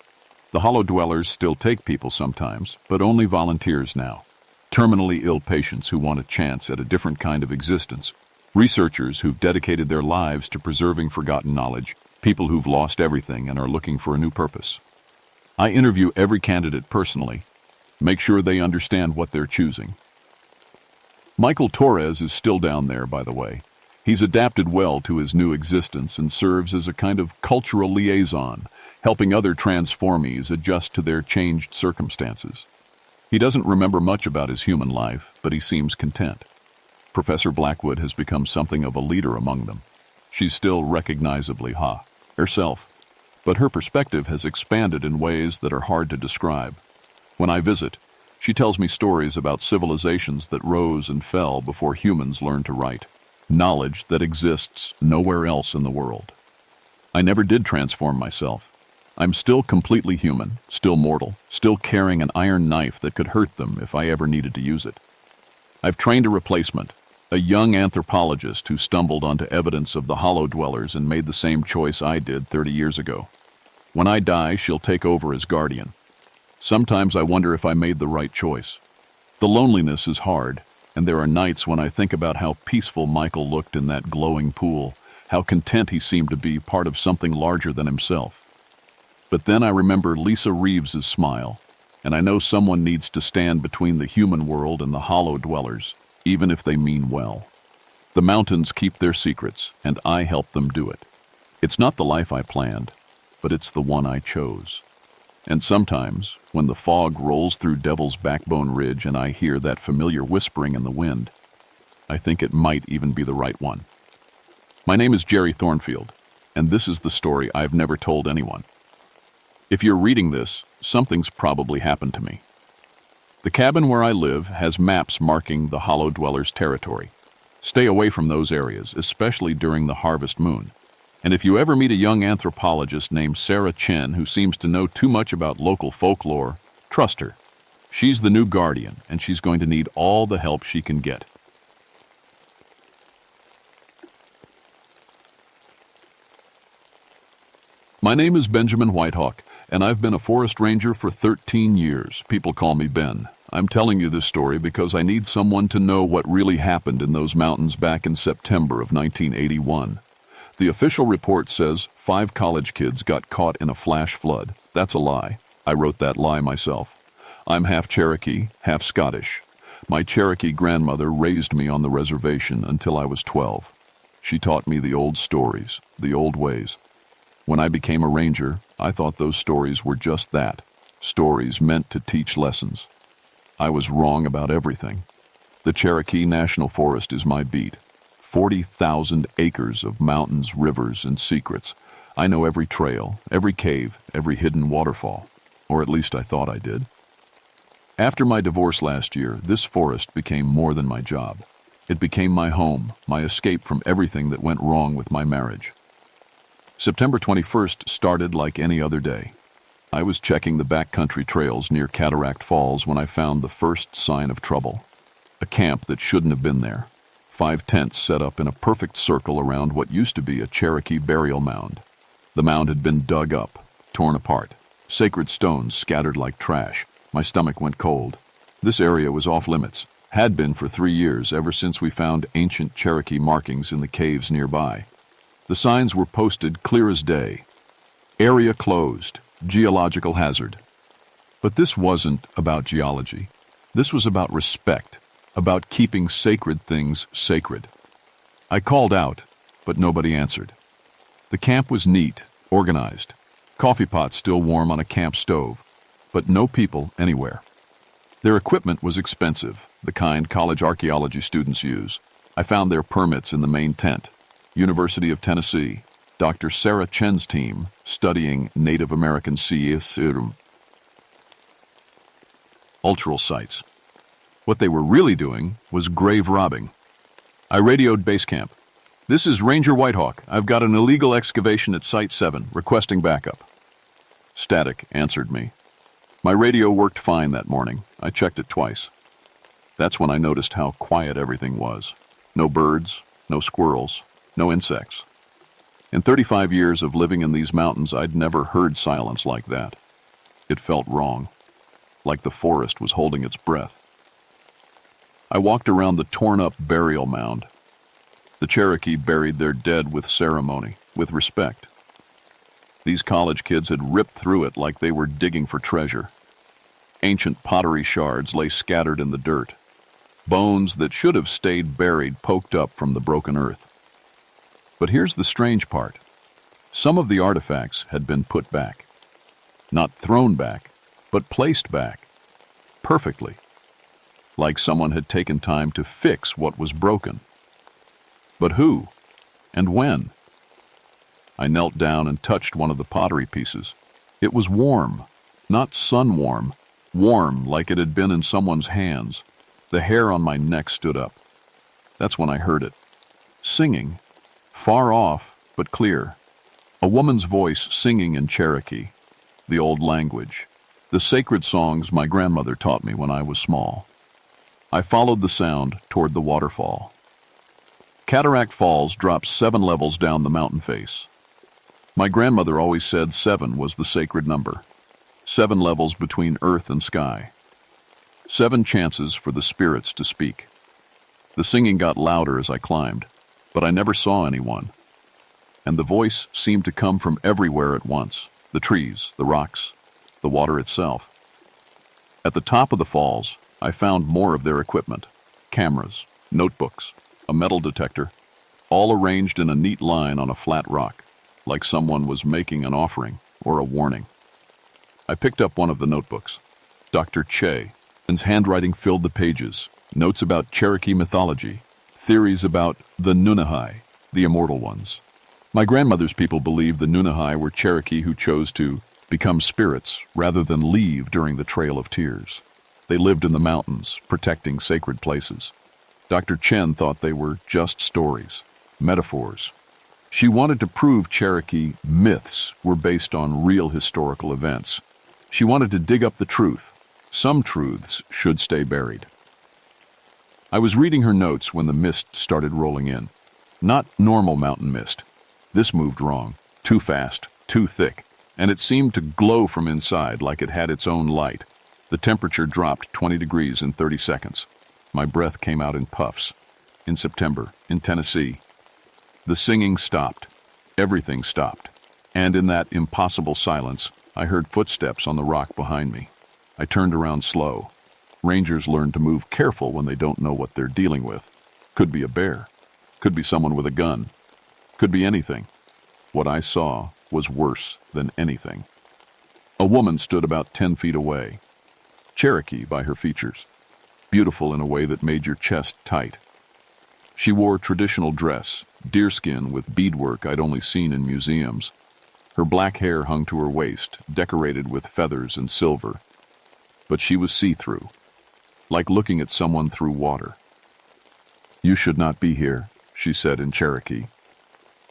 The Hollow Dwellers still take people sometimes, but only volunteers now. Terminally ill patients who want a chance at a different kind of existence. Researchers who've dedicated their lives to preserving forgotten knowledge, people who've lost everything and are looking for a new purpose. I interview every candidate personally, make sure they understand what they're choosing. Michael Torres is still down there, by the way. He's adapted well to his new existence and serves as a kind of cultural liaison, helping other transformees adjust to their changed circumstances. He doesn't remember much about his human life, but he seems content. Professor Blackwood has become something of a leader among them. She's still recognizably herself, but her perspective has expanded in ways that are hard to describe. When I visit, she tells me stories about civilizations that rose and fell before humans learned to write, knowledge that exists nowhere else in the world. I never did transform myself. I'm still completely human, still mortal, still carrying an iron knife that could hurt them if I ever needed to use it. I've trained a replacement, a young anthropologist who stumbled onto evidence of the Hollow Dwellers and made the same choice I did 30 years ago. When I die, she'll take over as guardian. Sometimes I wonder if I made the right choice. The loneliness is hard, and there are nights when I think about how peaceful Michael looked in that glowing pool, how content he seemed to be part of something larger than himself. But then I remember Lisa Reeves's smile, and I know someone needs to stand between the human world and the Hollow Dwellers, even if they mean well. The mountains keep their secrets, and I help them do it. It's not the life I planned, but it's the one I chose. And sometimes, when the fog rolls through Devil's Backbone Ridge and I hear that familiar whispering in the wind, I think it might even be the right one. My name is Jerry Thornfield, and this is the story I've never told anyone. If you're reading this, something's probably happened to me. The cabin where I live has maps marking the Hollow Dwellers' territory. Stay away from those areas, especially during the harvest moon. And if you ever meet a young anthropologist named Sarah Chen who seems to know too much about local folklore, trust her. She's the new guardian, and she's going to need all the help she can get. My name is Benjamin Whitehawk, and I've been a forest ranger for 13 years. People call me Ben. I'm telling you this story because I need someone to know what really happened in those mountains back in September of 1981. The official report says 5 college kids got caught in a flash flood. That's a lie. I wrote that lie myself. I'm half Cherokee, half Scottish. My Cherokee grandmother raised me on the reservation until I was 12. She taught me the old stories, the old ways. When I became a ranger, I thought those stories were just that, stories meant to teach lessons. I was wrong about everything. The Cherokee National Forest is my beat. 40,000 acres of mountains, rivers, and secrets. I know every trail, every cave, every hidden waterfall. Or at least I thought I did. After my divorce last year, this forest became more than my job. It became my home, my escape from everything that went wrong with my marriage. September 21st started like any other day. I was checking the backcountry trails near Cataract Falls when I found the first sign of trouble. A camp that shouldn't have been there. 5 tents set up in a perfect circle around what used to be a Cherokee burial mound. The mound had been dug up, torn apart, sacred stones scattered like trash. My stomach went cold. This area was off limits, had been for 3 years ever since we found ancient Cherokee markings in the caves nearby. The signs were posted clear as day. Area closed, geological hazard. But this wasn't about geology. This was about respect. About keeping sacred things sacred. I called out, but nobody answered. The camp was neat, organized. Coffee pots still warm on a camp stove, but no people anywhere. Their equipment was expensive, the kind college archaeology students use. I found their permits in the main tent. University of Tennessee, Dr. Sarah Chen's team, studying Native American cultural sites. What they were really doing was grave robbing. I radioed base camp. This is Ranger Whitehawk. I've got an illegal excavation at Site 7, requesting backup. Static answered me. My radio worked fine that morning. I checked it twice. That's when I noticed how quiet everything was. No birds, no squirrels, no insects. In 35 years of living in these mountains, I'd never heard silence like that. It felt wrong, like the forest was holding its breath. I walked around the torn-up burial mound. The Cherokee buried their dead with ceremony, with respect. These college kids had ripped through it like they were digging for treasure. Ancient pottery shards lay scattered in the dirt. Bones that should have stayed buried poked up from the broken earth. But here's the strange part. Some of the artifacts had been put back. Not thrown back, but placed back. Perfectly. Like someone had taken time to fix what was broken. But who? And when? I knelt down and touched one of the pottery pieces. It was warm, not sun-warm, warm like it had been in someone's hands. The hair on my neck stood up. That's when I heard it. Singing. Far off, but clear. A woman's voice singing in Cherokee. The old language. The sacred songs my grandmother taught me when I was small. I followed the sound toward the waterfall. Cataract Falls drops 7 levels down the mountain face. My grandmother always said 7 was the sacred number. 7 levels between earth and sky. 7 chances for the spirits to speak. The singing got louder as I climbed, but I never saw anyone. And the voice seemed to come from everywhere at once. The trees, the rocks, the water itself. At the top of the falls, I found more of their equipment. Cameras, notebooks, a metal detector, all arranged in a neat line on a flat rock, like someone was making an offering or a warning. I picked up one of the notebooks. Dr. Che's handwriting filled the pages, notes about Cherokee mythology, theories about the Nunahai, the immortal ones. My grandmother's people believed the Nunahai were Cherokee who chose to become spirits rather than leave during the Trail of Tears. They lived in the mountains, protecting sacred places. Dr. Chen thought they were just stories, metaphors. She wanted to prove Cherokee myths were based on real historical events. She wanted to dig up the truth. Some truths should stay buried. I was reading her notes when the mist started rolling in. Not normal mountain mist. This moved wrong, too fast, too thick, and it seemed to glow from inside like it had its own light. The temperature dropped 20 degrees in 30 seconds. My breath came out in puffs. In September, in Tennessee. The singing stopped. Everything stopped. And in that impossible silence, I heard footsteps on the rock behind me. I turned around slow. Rangers learn to move careful when they don't know what they're dealing with. Could be a bear. Could be someone with a gun. Could be anything. What I saw was worse than anything. A woman stood about 10 feet away. Cherokee by her features. Beautiful in a way that made your chest tight. She wore traditional dress, deerskin with beadwork I'd only seen in museums. Her black hair hung to her waist, decorated with feathers and silver. But she was see-through, like looking at someone through water. "You should not be here," she said in Cherokee.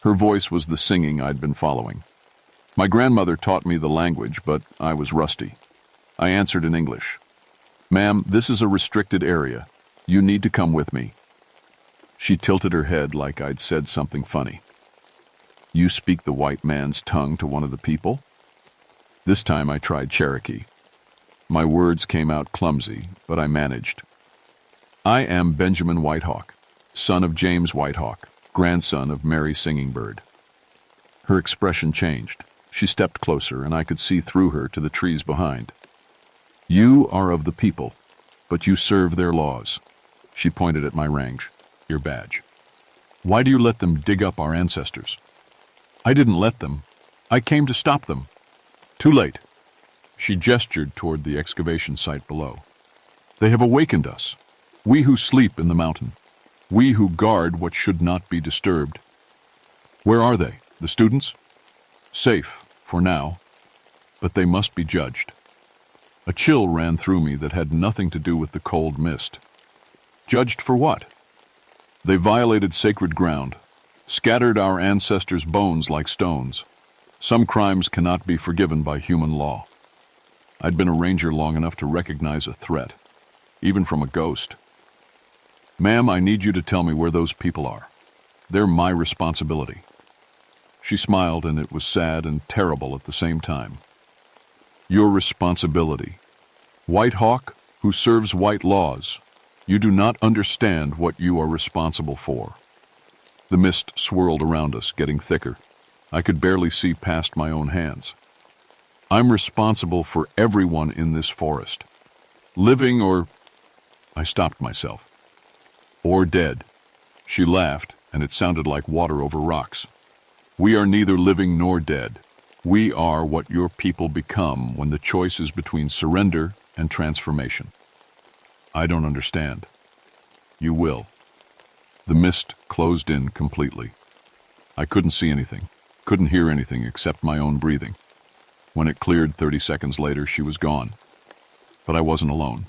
Her voice was the singing I'd been following. My grandmother taught me the language, but I was rusty. I answered in English. "Ma'am, this is a restricted area. You need to come with me." She tilted her head like I'd said something funny. "You speak the white man's tongue to one of the people?" This time I tried Cherokee. My words came out clumsy, but I managed. "I am Benjamin Whitehawk, son of James Whitehawk, grandson of Mary Singingbird." Her expression changed. She stepped closer, and I could see through her to the trees behind. "You are of the people, but you serve their laws." She pointed at my range. "Your badge. Why do you let them dig up our ancestors?" "I didn't let them. I came to stop them." "Too late." She gestured toward the excavation site below. "They have awakened us. We who sleep in the mountain. We who guard what should not be disturbed." "Where are they? The students?" "Safe, for now. But they must be judged." A chill ran through me that had nothing to do with the cold mist. Judged for what? They violated sacred ground, scattered our ancestors' bones like stones. Some crimes cannot be forgiven by human law. I'd been a ranger long enough to recognize a threat, even from a ghost. "Ma'am, I need you to tell me where those people are. They're my responsibility." She smiled, and it was sad and terrible at the same time. "Your responsibility. White Hawk, who serves white laws, you do not understand what you are responsible for." The mist swirled around us, getting thicker. I could barely see past my own hands. "I'm responsible for everyone in this forest. Living or..." I stopped myself. "Or dead." She laughed, and it sounded like water over rocks. "We are neither living nor dead. We are what your people become when the choice is between surrender and transformation." "I don't understand." "You will." The mist closed in completely. I couldn't see anything, couldn't hear anything except my own breathing. When it cleared 30 seconds later, she was gone. But I wasn't alone.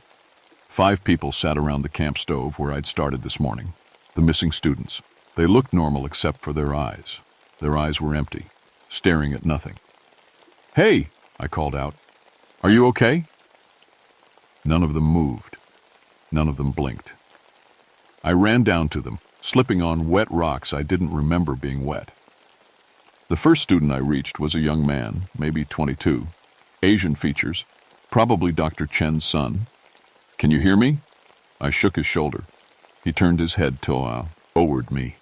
5 people sat around the camp stove where I'd started this morning. The missing students. They looked normal except for their eyes. Their eyes were empty, staring at nothing. "Hey!" I called out. "Are you okay?" None of them moved. None of them blinked. I ran down to them, slipping on wet rocks I didn't remember being wet. The first student I reached was a young man, maybe 22, Asian features, probably Dr. Chen's son. "Can you hear me?" I shook his shoulder. He turned his head toward me,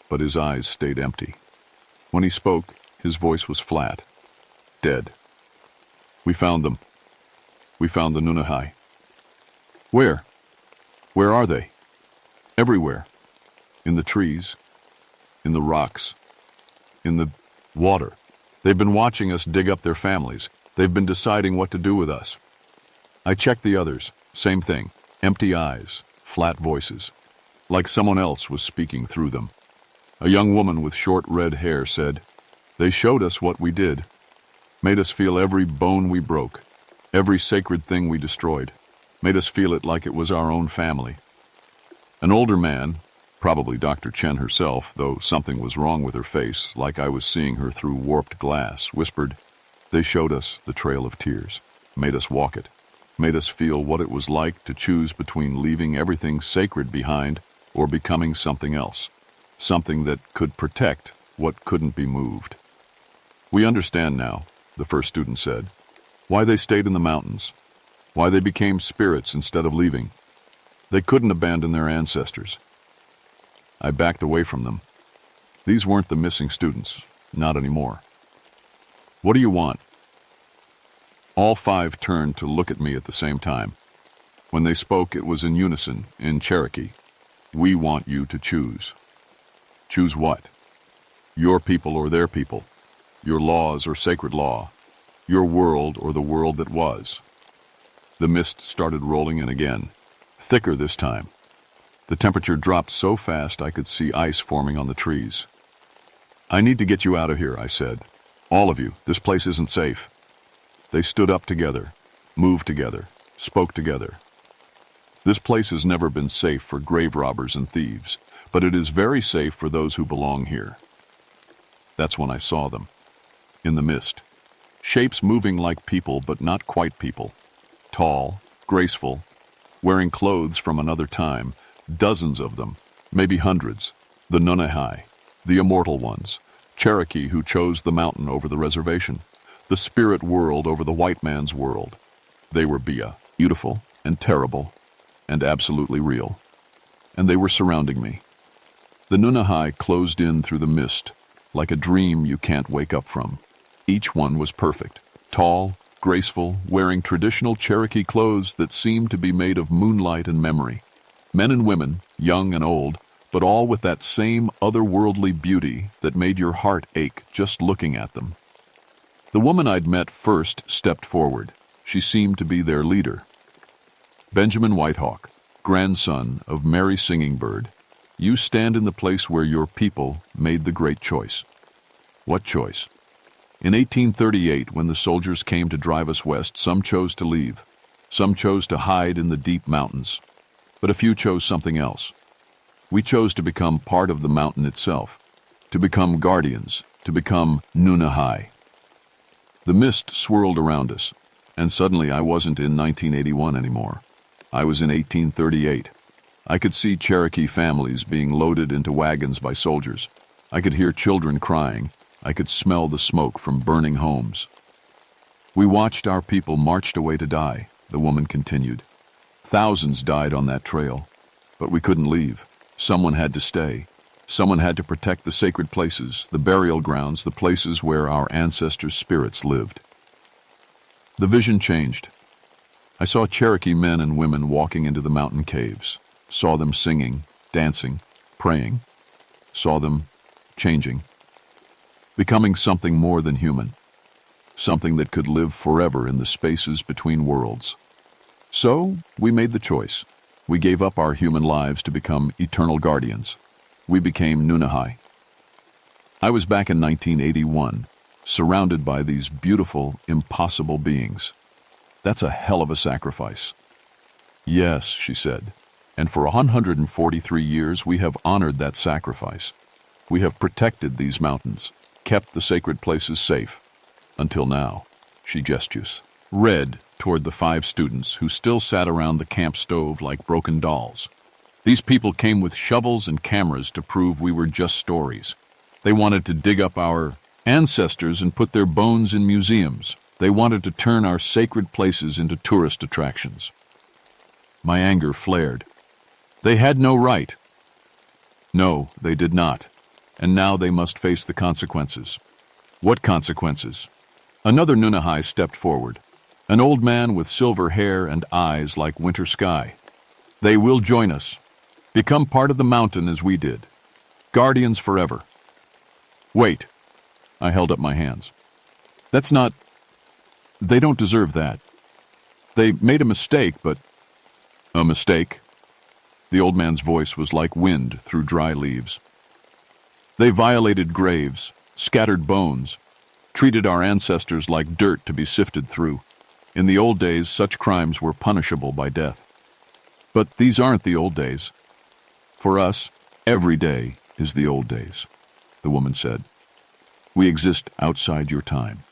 but his eyes stayed empty. When he spoke, his voice was flat. "Dead. We found them. We found the Nunahai." "Where? Where are they?" "Everywhere. In the trees. In the rocks. In the water. They've been watching us dig up their families. They've been deciding what to do with us. I checked the others. Same thing. Empty eyes, flat voices, like someone else was speaking through them. A young woman with short red hair said, "They showed us what we did, made us feel every bone we broke, every sacred thing we destroyed, made us feel it like it was our own family." An older man, probably Dr. Chen herself, though something was wrong with her face, like I was seeing her through warped glass, whispered, "They showed us the trail of tears, made us walk it, made us feel what it was like to choose between leaving everything sacred behind or becoming something else, something that could protect what couldn't be moved." "We understand now," the first student said, "why they stayed in the mountains, why they became spirits instead of leaving. They couldn't abandon their ancestors." I backed away from them. These weren't the missing students, not anymore. "What do you want?" All five turned to look at me at the same time. When they spoke, it was in unison, in Cherokee. "We want you to choose." "Choose what?" "Your people or their people. Your laws or sacred law. Your world or the world that was." The mist started rolling in again, thicker this time. The temperature dropped so fast I could see ice forming on the trees. "I need to get you out of here," I said. "All of you. This place isn't safe." They stood up together, moved together, spoke together. "This place has never been safe for grave robbers and thieves, but it is very safe for those who belong here." That's when I saw them. In the mist. Shapes moving like people, but not quite people. Tall, graceful, wearing clothes from another time. Dozens of them, maybe hundreds. The Nunehai, the immortal ones. Cherokee who chose the mountain over the reservation. The spirit world over the white man's world. They were beautiful and terrible and absolutely real. And they were surrounding me. The Nunehai closed in through the mist, like a dream you can't wake up from. Each one was perfect, tall, graceful, wearing traditional Cherokee clothes that seemed to be made of moonlight and memory. Men and women, young and old, but all with that same otherworldly beauty that made your heart ache just looking at them. The woman I'd met first stepped forward. She seemed to be their leader. "Benjamin Whitehawk, grandson of Mary Singing Bird, you stand in the place where your people made the great choice." "What choice?" "In 1838, when the soldiers came to drive us west, some chose to leave. Some chose to hide in the deep mountains. But a few chose something else. We chose to become part of the mountain itself, to become guardians, to become Nunehai." The mist swirled around us, and suddenly I wasn't in 1981 anymore. I was in 1838. I could see Cherokee families being loaded into wagons by soldiers. I could hear children crying. I could smell the smoke from burning homes. "We watched our people marched away to die," the woman continued. "Thousands died on that trail, but we couldn't leave. Someone had to stay. Someone had to protect the sacred places, the burial grounds, the places where our ancestors' spirits lived." The vision changed. I saw Cherokee men and women walking into the mountain caves, saw them singing, dancing, praying, saw them changing, becoming something more than human, something that could live forever in the spaces between worlds. So we made the choice. We gave up our human lives to become eternal guardians. We became Nunehai. I was back in 1981, surrounded by these beautiful, impossible beings. That's a hell of a sacrifice. "Yes," she said, "and for 143 years we have honored that sacrifice. We have protected these mountains, kept the sacred places safe. Until now." She gestures. Red toward the 5 students who still sat around the camp stove like broken dolls. "These people came with shovels and cameras to prove we were just stories. They wanted to dig up our ancestors and put their bones in museums. They wanted to turn our sacred places into tourist attractions." My anger flared. They had no right. No, they did not. And now they must face the consequences. What consequences? Another Nunehai stepped forward. An old man with silver hair and eyes like winter sky. "They will join us. Become part of the mountain as we did. Guardians forever." "Wait." I held up my hands. "That's not... They don't deserve that. They made a mistake, but... A mistake? The old man's voice was like wind through dry leaves. They violated graves, scattered bones, treated our ancestors like dirt to be sifted through. In the old days, such crimes were punishable by death. But these aren't the old days. For us, every day is the old days, the woman said. We exist outside your time.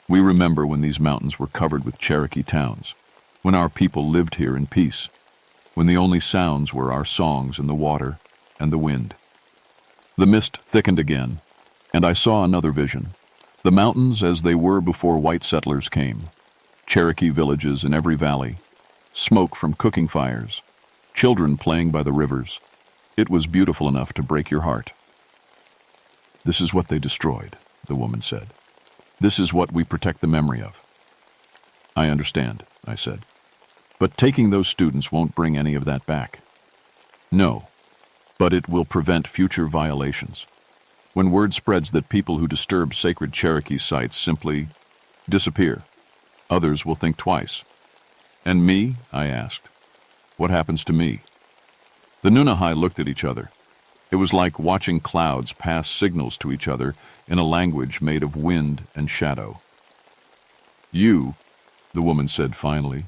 We remember when these mountains were covered with Cherokee towns, when our people lived here in peace, when the only sounds were our songs and the water and the wind. The mist thickened again, and I saw another vision. The mountains as they were before white settlers came. Cherokee villages in every valley, smoke from cooking fires, children playing by the rivers. It was beautiful enough to break your heart. This is what they destroyed, the woman said. This is what we protect the memory of. I understand, I said. But taking those students won't bring any of that back. No, but it will prevent future violations. When word spreads that people who disturb sacred Cherokee sites simply disappear, others will think twice. And me? I asked. What happens to me? The Nunahai looked at each other. It was like watching clouds pass signals to each other in a language made of wind and shadow. You, the woman said finally,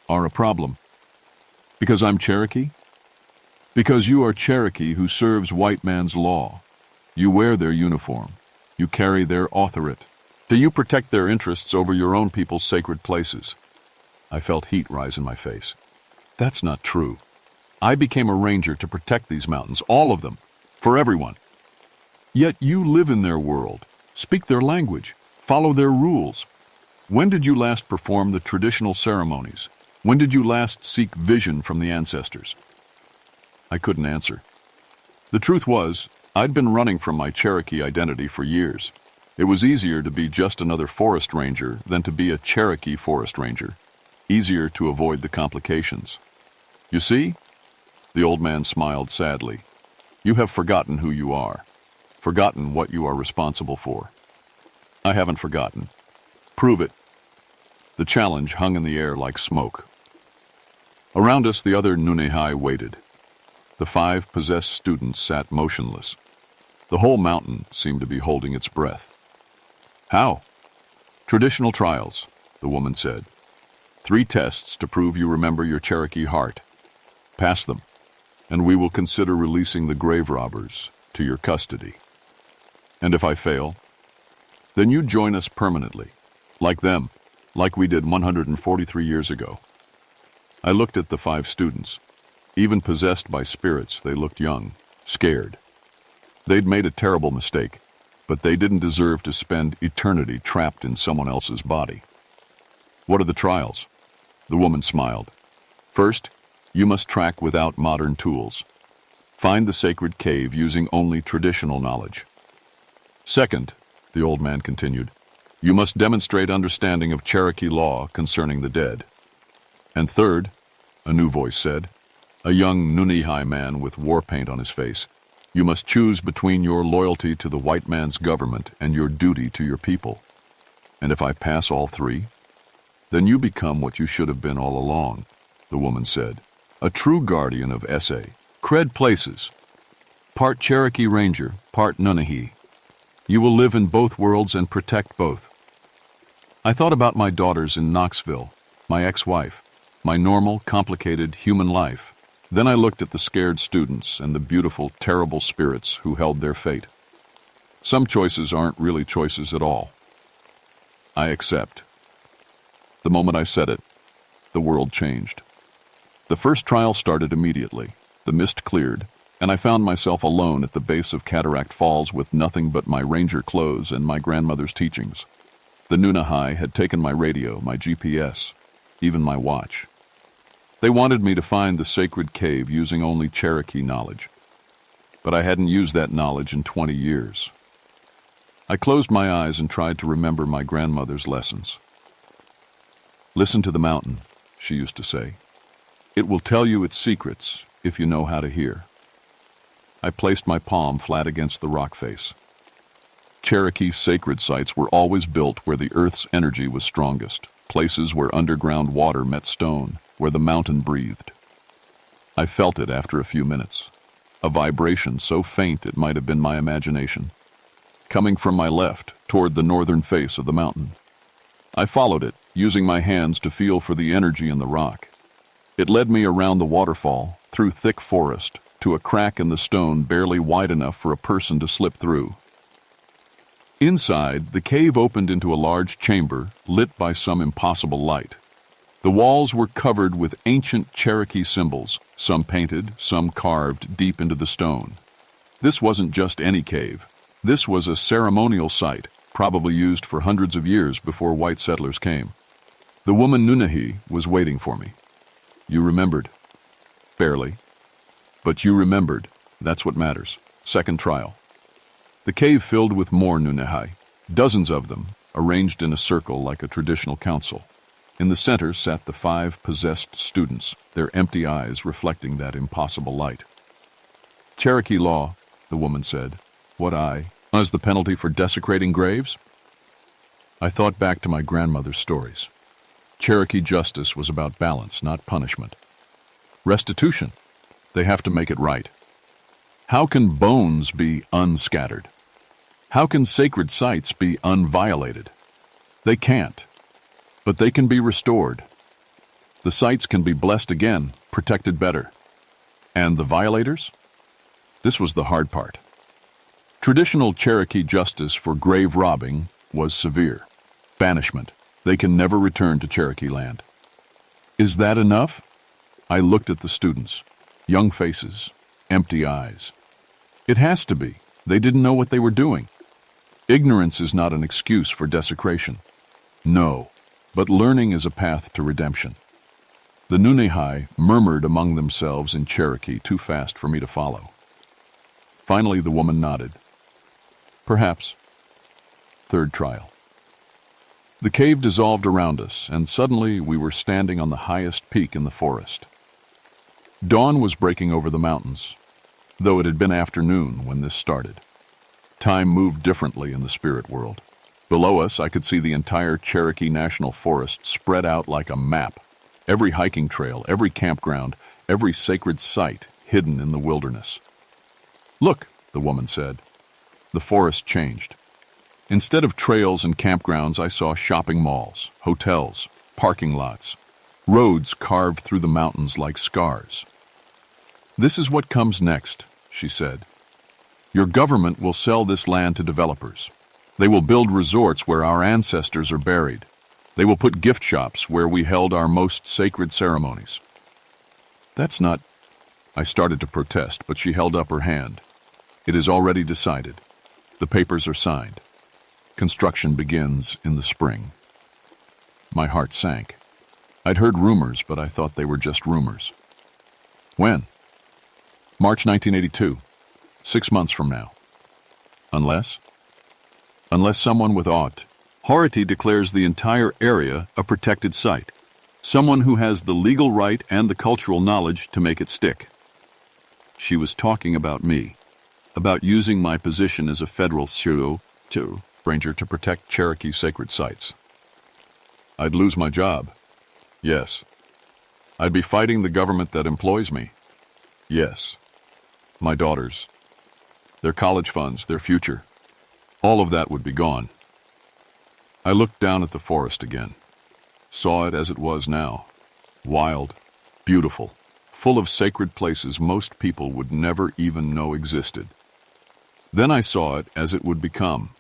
are a problem. Because I'm Cherokee? Because you are Cherokee who serves white man's law. You wear their uniform. You carry their authorate. Do you protect their interests over your own people's sacred places? I felt heat rise in my face. That's not true. I became a ranger to protect these mountains, all of them, for everyone. Yet you live in their world, speak their language, follow their rules. When did you last perform the traditional ceremonies? When did you last seek vision from the ancestors? I couldn't answer. The truth was, I'd been running from my Cherokee identity for years. It was easier to be just another forest ranger than to be a Cherokee forest ranger. Easier to avoid the complications. You see? The old man smiled sadly. You have forgotten who you are. Forgotten what you are responsible for. I haven't forgotten. Prove it. The challenge hung in the air like smoke. Around us, the other Nunehai waited. The 5 possessed students sat motionless. The whole mountain seemed to be holding its breath. How? Traditional trials, the woman said. 3 tests to prove you remember your Cherokee heart. Pass them, and we will consider releasing the grave robbers to your custody. And if I fail, then you join us permanently, like them, like we did 143 years ago. I looked at the 5 students. Even possessed by spirits, they looked young, scared. They'd made a terrible mistake, but they didn't deserve to spend eternity trapped in someone else's body. What are the trials? The woman smiled. First, you must track without modern tools. Find the sacred cave using only traditional knowledge. Second, the old man continued, you must demonstrate understanding of Cherokee law concerning the dead. And third, a new voice said, a young Nunehai man with war paint on his face, you must choose between your loyalty to the white man's government and your duty to your people. And if I pass all 3, then you become what you should have been all along, the woman said, a true guardian of SA, cred places, part Cherokee Ranger, part Nunahee. You will live in both worlds and protect both. I thought about my daughters in Knoxville, my ex-wife, my normal, complicated human life. Then I looked at the scared students and the beautiful, terrible spirits who held their fate. Some choices aren't really choices at all. I accept. The moment I said it, the world changed. The first trial started immediately. The mist cleared, and I found myself alone at the base of Cataract Falls with nothing but my ranger clothes and my grandmother's teachings. The Nunahai had taken my radio, my GPS, even my watch. They wanted me to find the sacred cave using only Cherokee knowledge. But I hadn't used that knowledge in 20 years. I closed my eyes and tried to remember my grandmother's lessons. Listen to the mountain, she used to say. It will tell you its secrets if you know how to hear. I placed my palm flat against the rock face. Cherokee sacred sites were always built where the earth's energy was strongest, places where underground water met stone, where the mountain breathed. I felt it after a few minutes, a vibration so faint it might have been my imagination, coming from my left toward the northern face of the mountain. I followed it, using my hands to feel for the energy in the rock. It led me around the waterfall, through thick forest, to a crack in the stone barely wide enough for a person to slip through. Inside, the cave opened into a large chamber lit by some impossible light. The walls were covered with ancient Cherokee symbols, some painted, some carved deep into the stone. This wasn't just any cave. This was a ceremonial site, probably used for hundreds of years before white settlers came. The woman Nunahi was waiting for me. You remembered. Barely. But you remembered. That's what matters. Second trial. The cave filled with more Nunahi, dozens of them, arranged in a circle like a traditional council. In the center sat the 5 possessed students, their empty eyes reflecting that impossible light. Cherokee law, the woman said. What as the penalty for desecrating graves? I thought back to my grandmother's stories. Cherokee justice was about balance, not punishment. Restitution. They have to make it right. How can bones be unscattered? How can sacred sites be unviolated? They can't. But they can be restored. The sites can be blessed again, protected better. And the violators? This was the hard part. Traditional Cherokee justice for grave robbing was severe. Banishment. They can never return to Cherokee land. Is that enough? I looked at the students. Young faces, empty eyes. It has to be. They didn't know what they were doing. Ignorance is not an excuse for desecration. No, but learning is a path to redemption. The Nunehai murmured among themselves in Cherokee, too fast for me to follow. Finally, the woman nodded. Perhaps. Third trial. The cave dissolved around us, and suddenly we were standing on the highest peak in the forest. Dawn was breaking over the mountains, though it had been afternoon when this started. Time moved differently in the spirit world. Below us, I could see the entire Cherokee National Forest spread out like a map. Every hiking trail, every campground, every sacred site hidden in the wilderness. Look, the woman said. The forest changed. Instead of trails and campgrounds, I saw shopping malls, hotels, parking lots, roads carved through the mountains like scars. This is what comes next, she said. Your government will sell this land to developers. They will build resorts where our ancestors are buried. They will put gift shops where we held our most sacred ceremonies. That's not... I started to protest, but she held up her hand. It is already decided. The papers are signed. Construction begins in the spring. My heart sank. I'd heard rumors, but I thought they were just rumors. When? March 1982. 6 months from now. Unless someone with authority declares the entire area a protected site. Someone who has the legal right and the cultural knowledge to make it stick. She was talking about me, about using my position as a federal ranger to protect Cherokee sacred sites. I'd lose my job. Yes. I'd be fighting the government that employs me. Yes. My daughters. Their college funds, their future. All of that would be gone. I looked down at the forest again. Saw it as it was now. Wild, beautiful, full of sacred places most people would never even know existed. Then I saw it as it would become.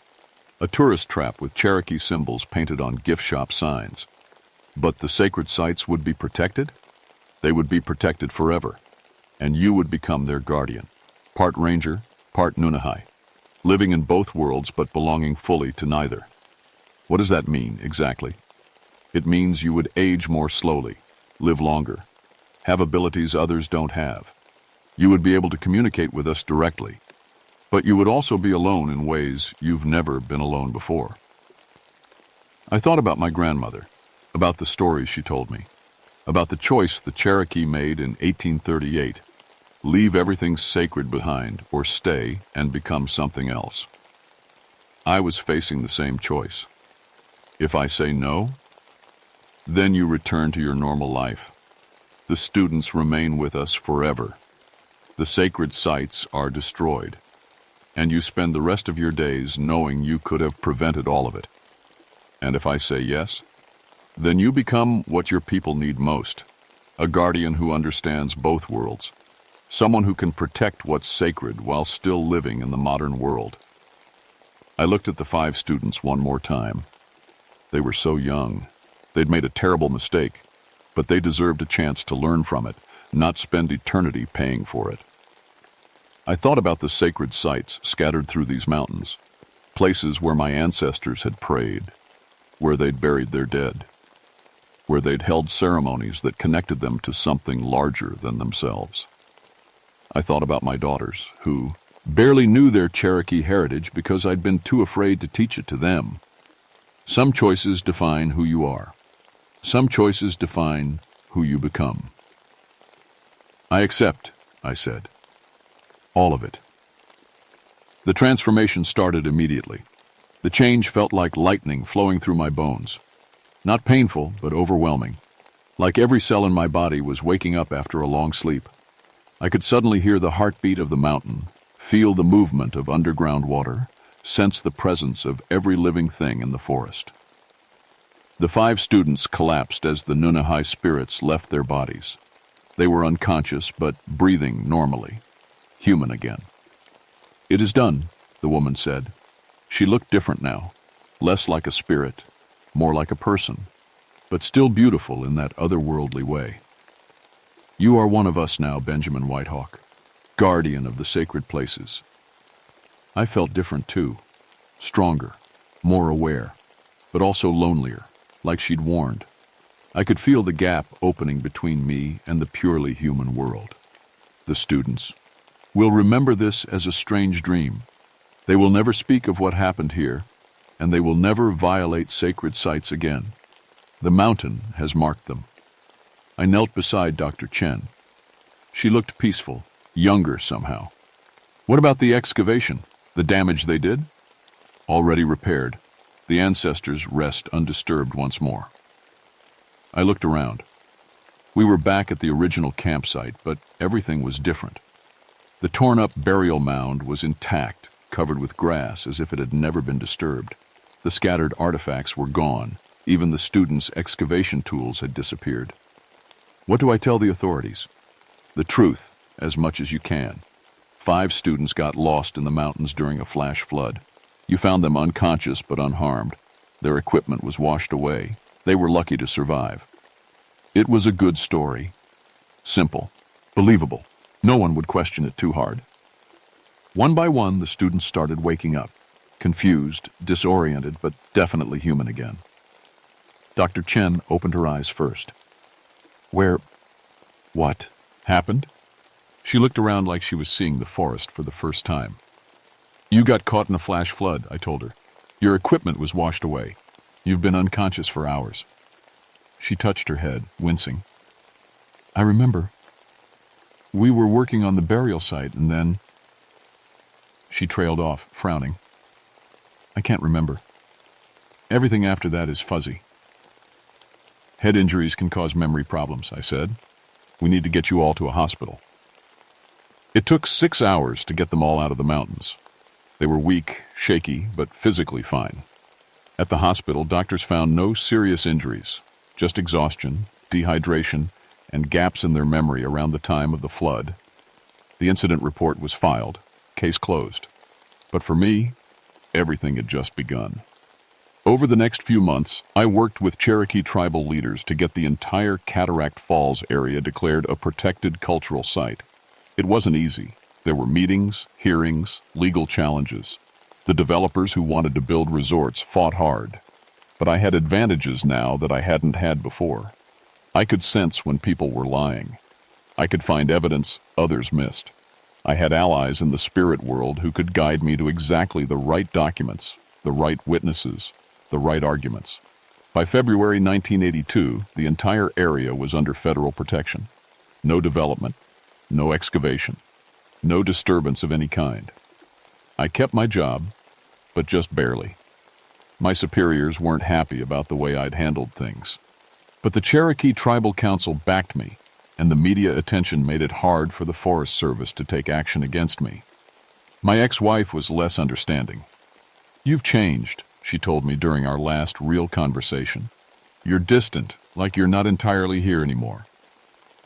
A tourist trap with Cherokee symbols painted on gift shop signs. But the sacred sites would be protected? They would be protected forever. And you would become their guardian. Part ranger, part Nunehai. Living in both worlds but belonging fully to neither. What does that mean, exactly? It means you would age more slowly, live longer, have abilities others don't have. You would be able to communicate with us directly. But you would also be alone in ways you've never been alone before. I thought about my grandmother, about the stories she told me, about the choice the Cherokee made in 1838, leave everything sacred behind or stay and become something else. I was facing the same choice. If I say no, then you return to your normal life. The students remain with us forever. The sacred sites are destroyed, and you spend the rest of your days knowing you could have prevented all of it. And if I say yes, then you become what your people need most, a guardian who understands both worlds, someone who can protect what's sacred while still living in the modern world. I looked at the 5 students one more time. They were so young. They'd made a terrible mistake, but they deserved a chance to learn from it, not spend eternity paying for it. I thought about the sacred sites scattered through these mountains, places where my ancestors had prayed, where they'd buried their dead, where they'd held ceremonies that connected them to something larger than themselves. I thought about my daughters, who barely knew their Cherokee heritage because I'd been too afraid to teach it to them. Some choices define who you are. Some choices define who you become. I accept, I said. All of it. The transformation started immediately. The change felt like lightning flowing through my bones. Not painful, but overwhelming. Like every cell in my body was waking up after a long sleep. I could suddenly hear the heartbeat of the mountain, feel the movement of underground water, sense the presence of every living thing in the forest. The 5 students collapsed as the Nunahai spirits left their bodies. They were unconscious, but breathing normally, human again. "It is done," the woman said. She looked different now, less like a spirit, more like a person, but still beautiful in that otherworldly way. "You are one of us now, Benjamin Whitehawk, guardian of the sacred places." I felt different too, stronger, more aware, but also lonelier, like she'd warned. I could feel the gap opening between me and the purely human world. The students will remember this as a strange dream. They will never speak of what happened here, and they will never violate sacred sites again. The mountain has marked them. I knelt beside Dr. Chen. She looked peaceful, younger somehow. "What about the excavation? The damage they did?" "Already repaired. The ancestors rest undisturbed once more." I looked around. We were back at the original campsite, but everything was different. The torn-up burial mound was intact, covered with grass as if it had never been disturbed. The scattered artifacts were gone. Even the students' excavation tools had disappeared. What do I tell the authorities? The truth, as much as you can. 5 students got lost in the mountains during a flash flood. You found them unconscious but unharmed. Their equipment was washed away. They were lucky to survive. It was a good story. Simple. Believable. No one would question it too hard. One by one, the students started waking up. Confused, disoriented, but definitely human again. Dr. Chen opened her eyes first. What happened? She looked around like she was seeing the forest for the first time. "You got caught in a flash flood," I told her. "Your equipment was washed away. You've been unconscious for hours." She touched her head, wincing. "I remember. We were working on the burial site, and then..." She trailed off, frowning. "I can't remember. Everything after that is fuzzy." "Head injuries can cause memory problems," I said. "We need to get you all to a hospital." It took 6 hours to get them all out of the mountains. They were weak, shaky, but physically fine. At the hospital, doctors found no serious injuries, just exhaustion, dehydration, and gaps in their memory around the time of the flood. The incident report was filed, case closed. But for me, everything had just begun. Over the next few months, I worked with Cherokee tribal leaders to get the entire Cataract Falls area declared a protected cultural site. It wasn't easy. There were meetings, hearings, legal challenges. The developers who wanted to build resorts fought hard. But I had advantages now that I hadn't had before. I could sense when people were lying. I could find evidence others missed. I had allies in the spirit world who could guide me to exactly the right documents, the right witnesses, the right arguments. By February 1982, the entire area was under federal protection. No development, no excavation, no disturbance of any kind. I kept my job, but just barely. My superiors weren't happy about the way I'd handled things. But the Cherokee Tribal Council backed me, and the media attention made it hard for the Forest Service to take action against me. My ex-wife was less understanding. "You've changed," she told me during our last real conversation. "You're distant, like you're not entirely here anymore."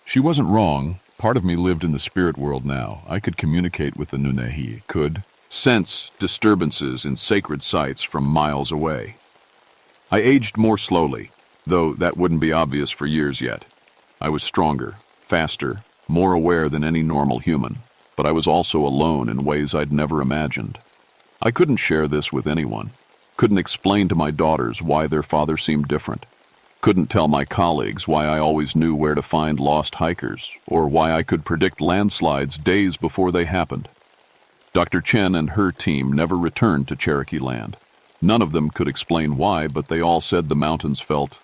She wasn't wrong. Part of me lived in the spirit world now. I could communicate with the Nunahi, could sense disturbances in sacred sites from miles away. I aged more slowly, though that wouldn't be obvious for years yet. I was stronger, faster, more aware than any normal human, but I was also alone in ways I'd never imagined. I couldn't share this with anyone, couldn't explain to my daughters why their father seemed different, couldn't tell my colleagues why I always knew where to find lost hikers, or why I could predict landslides days before they happened. Dr. Chen and her team never returned to Cherokee land. None of them could explain why, but they all said the mountains felt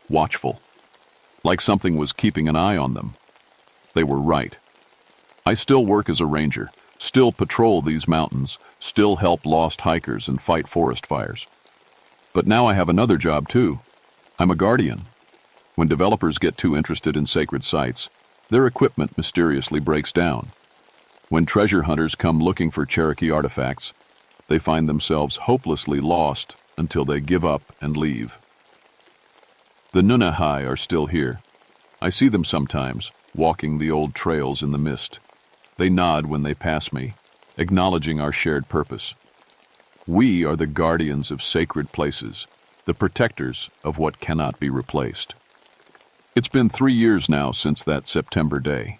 watchful, like something was keeping an eye on them. They were right. I still work as a ranger, still patrol these mountains, still help lost hikers and fight forest fires. But now I have another job too. I'm a guardian. When developers get too interested in sacred sites, their equipment mysteriously breaks down. When treasure hunters come looking for Cherokee artifacts, they find themselves hopelessly lost until they give up and leave. The Nunahai are still here. I see them sometimes, walking the old trails in the mist. They nod when they pass me, acknowledging our shared purpose. We are the guardians of sacred places, the protectors of what cannot be replaced. It's been 3 years now since that September day.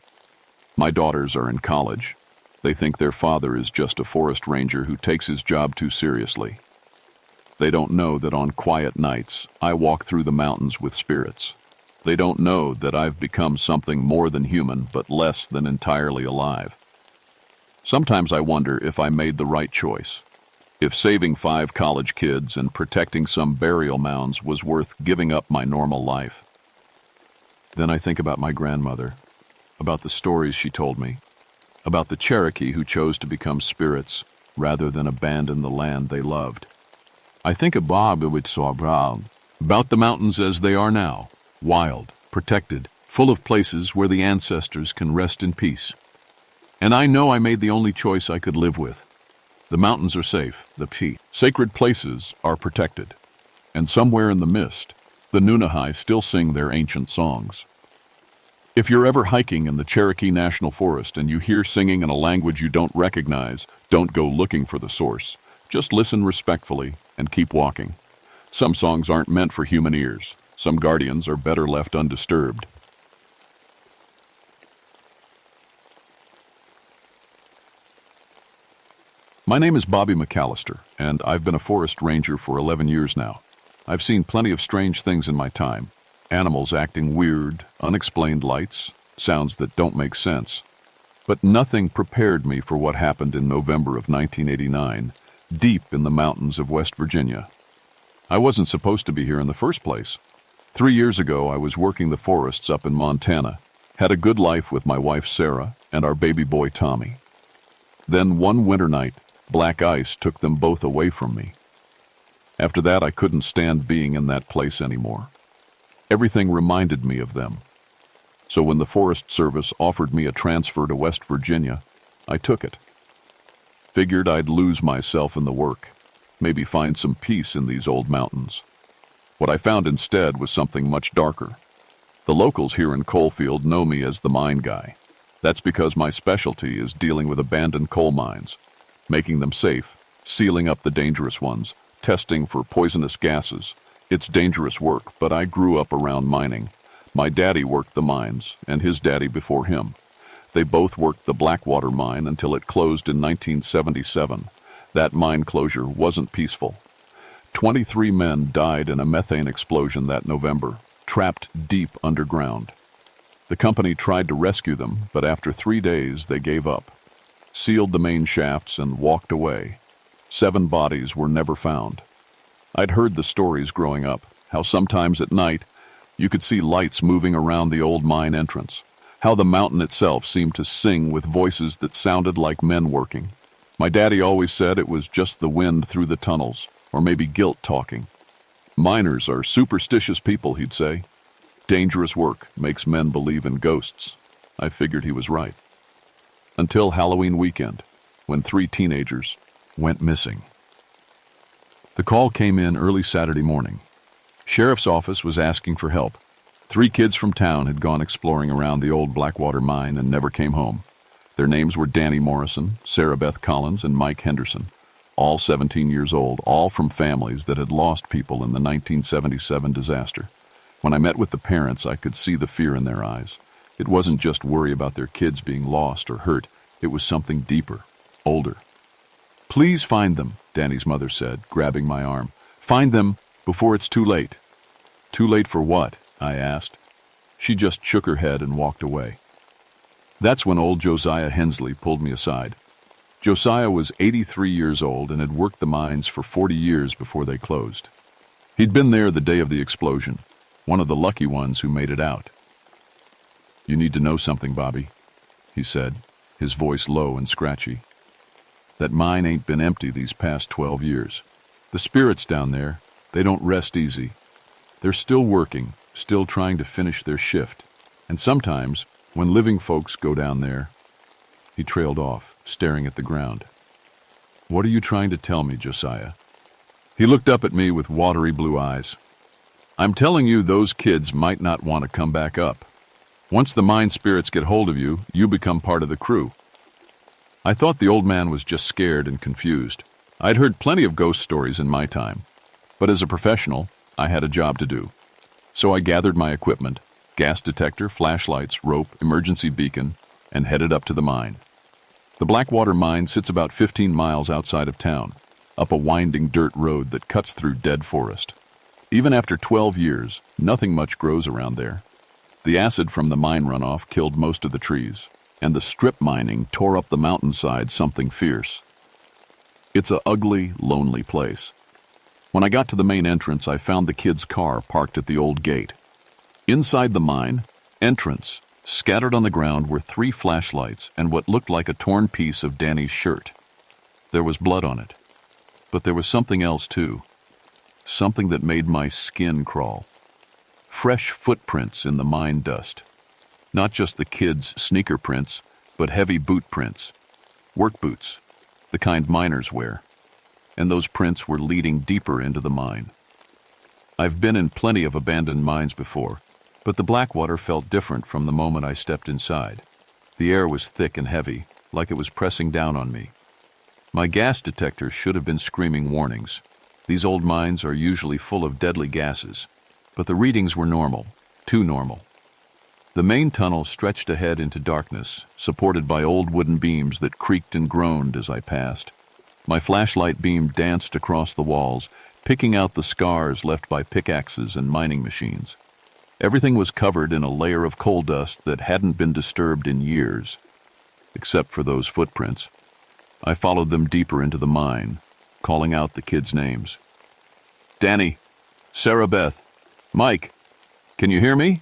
My daughters are in college. They think their father is just a forest ranger who takes his job too seriously. They don't know that on quiet nights, I walk through the mountains with spirits. They don't know that I've become something more than human, but less than entirely alive. Sometimes I wonder if I made the right choice. If saving 5 college kids and protecting some burial mounds was worth giving up my normal life. Then I think about my grandmother, about the stories she told me, about the Cherokee who chose to become spirits rather than abandon the land they loved. I think of Bob Brown, about the mountains as they are now, wild, protected, full of places where the ancestors can rest in peace. And I know I made the only choice I could live with. The mountains are safe, sacred places are protected. And somewhere in the mist, the Nunahai still sing their ancient songs. If you're ever hiking in the Cherokee National Forest and you hear singing in a language you don't recognize, don't go looking for the source. Just listen respectfully and keep walking. Some songs aren't meant for human ears. Some guardians are better left undisturbed. My name is Bobby McAllister, and I've been a forest ranger for 11 years now. I've seen plenty of strange things in my time. Animals acting weird, unexplained lights, sounds that don't make sense. But nothing prepared me for what happened in November of 1989, deep in the mountains of West Virginia. I wasn't supposed to be here in the first place. 3 years ago, I was working the forests up in Montana, had a good life with my wife Sarah and our baby boy Tommy. Then one winter night, black ice took them both away from me. After that, I couldn't stand being in that place anymore. Everything reminded me of them. So when the Forest Service offered me a transfer to West Virginia, I took it. Figured I'd lose myself in the work, maybe find some peace in these old mountains. What I found instead was something much darker. The locals here in Coalfield know me as the mine guy. That's because my specialty is dealing with abandoned coal mines, making them safe, sealing up the dangerous ones, testing for poisonous gases. It's dangerous work, but I grew up around mining. My daddy worked the mines, and his daddy before him. They both worked the Blackwater Mine until it closed in 1977. That mine closure wasn't peaceful. 23 men died in a methane explosion that November, trapped deep underground. The company tried to rescue them, but after 3 days they gave up, sealed the main shafts and walked away. 7 bodies were never found. I'd heard the stories growing up, how sometimes at night you could see lights moving around the old mine entrance, how the mountain itself seemed to sing with voices that sounded like men working. My daddy always said it was just the wind through the tunnels, or maybe guilt talking. Miners are superstitious people, he'd say. Dangerous work makes men believe in ghosts. I figured he was right. Until Halloween weekend, when 3 teenagers went missing. The call came in early Saturday morning. Sheriff's office was asking for help. 3 kids from town had gone exploring around the old Blackwater Mine and never came home. Their names were Danny Morrison, Sarah Beth Collins, and Mike Henderson, all 17 years old, all from families that had lost people in the 1977 disaster. When I met with the parents, I could see the fear in their eyes. It wasn't just worry about their kids being lost or hurt. It was something deeper, older. "Please find them," Danny's mother said, grabbing my arm. "Find them before it's too late." "Too late for what?" I asked. She just shook her head and walked away. That's when old Josiah Hensley pulled me aside. Josiah was 83 years old and had worked the mines for 40 years before they closed. He'd been there the day of the explosion, one of the lucky ones who made it out. "You need to know something, Bobby," he said, his voice low and scratchy. "That mine ain't been empty these past 12 years. The spirits down there, they don't rest easy. They're still working, still trying to finish their shift. And sometimes, when living folks go down there..." He trailed off, staring at the ground. "What are you trying to tell me, Josiah?" He looked up at me with watery blue eyes. "I'm telling you those kids might not want to come back up. Once the mine spirits get hold of you, you become part of the crew." I thought the old man was just scared and confused. I'd heard plenty of ghost stories in my time, but as a professional, I had a job to do. So I gathered my equipment, gas detector, flashlights, rope, emergency beacon, and headed up to the mine. The Blackwater Mine sits about 15 miles outside of town, up a winding dirt road that cuts through dead forest. Even after 12 years, nothing much grows around there. The acid from the mine runoff killed most of the trees, and the strip mining tore up the mountainside something fierce. It's a ugly, lonely place. When I got to the main entrance, I found the kid's car parked at the old gate. Inside the mine, entrance, scattered on the ground were 3 flashlights and what looked like a torn piece of Danny's shirt. There was blood on it. But there was something else too. Something that made my skin crawl. Fresh footprints in the mine dust. Not just the kids' sneaker prints, but heavy boot prints. Work boots, the kind miners wear. And those prints were leading deeper into the mine. I've been in plenty of abandoned mines before, but the Blackwater felt different from the moment I stepped inside. The air was thick and heavy, like it was pressing down on me. My gas detector should have been screaming warnings. These old mines are usually full of deadly gases, but the readings were normal, too normal. The main tunnel stretched ahead into darkness, supported by old wooden beams that creaked and groaned as I passed. My flashlight beam danced across the walls, picking out the scars left by pickaxes and mining machines. Everything was covered in a layer of coal dust that hadn't been disturbed in years, except for those footprints. I followed them deeper into the mine, calling out the kids' names. "Danny, Sarah Beth, Mike, can you hear me?"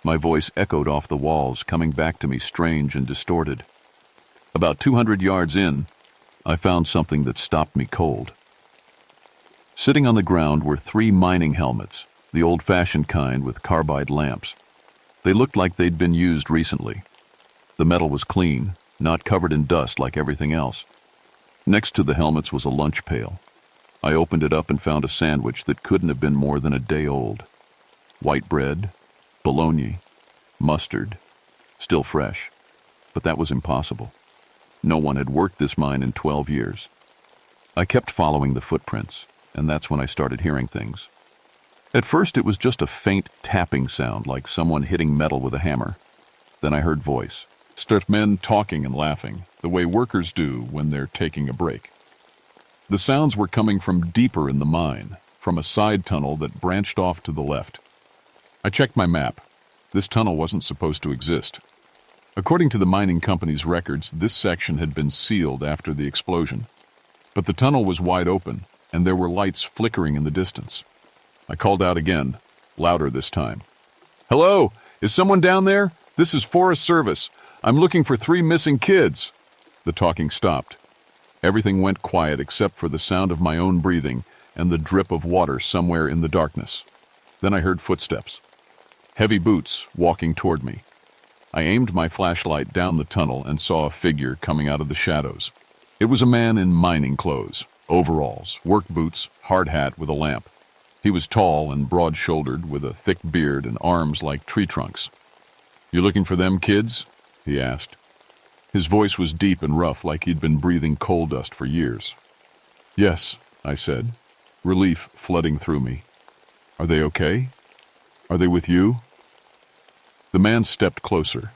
My voice echoed off the walls, coming back to me strange and distorted. About 200 yards in, I found something that stopped me cold. Sitting on the ground were 3 mining helmets, the old-fashioned kind with carbide lamps. They looked like they'd been used recently. The metal was clean, not covered in dust like everything else. Next to the helmets was a lunch pail. I opened it up and found a sandwich that couldn't have been more than a day old. White bread, bologna, mustard, still fresh. But that was impossible. No one had worked this mine in 12 years. I kept following the footprints, and that's when I started hearing things. At first, it was just a faint tapping sound, like someone hitting metal with a hammer. Then I heard voice. Start men talking and laughing, the way workers do when they're taking a break. The sounds were coming from deeper in the mine, from a side tunnel that branched off to the left. I checked my map. This tunnel wasn't supposed to exist. According to the mining company's records, this section had been sealed after the explosion. But the tunnel was wide open, and there were lights flickering in the distance. I called out again, louder this time. "Hello, is someone down there? This is Forest Service. I'm looking for 3 missing kids." The talking stopped. Everything went quiet except for the sound of my own breathing and the drip of water somewhere in the darkness. Then I heard footsteps. Heavy boots walking toward me. I aimed my flashlight down the tunnel and saw a figure coming out of the shadows. It was a man in mining clothes, overalls, work boots, hard hat with a lamp. He was tall and broad-shouldered with a thick beard and arms like tree trunks. "You looking for them kids?" he asked. His voice was deep and rough, like he'd been breathing coal dust for years. "Yes," I said, relief flooding through me. "Are they okay? Are they with you?" The man stepped closer,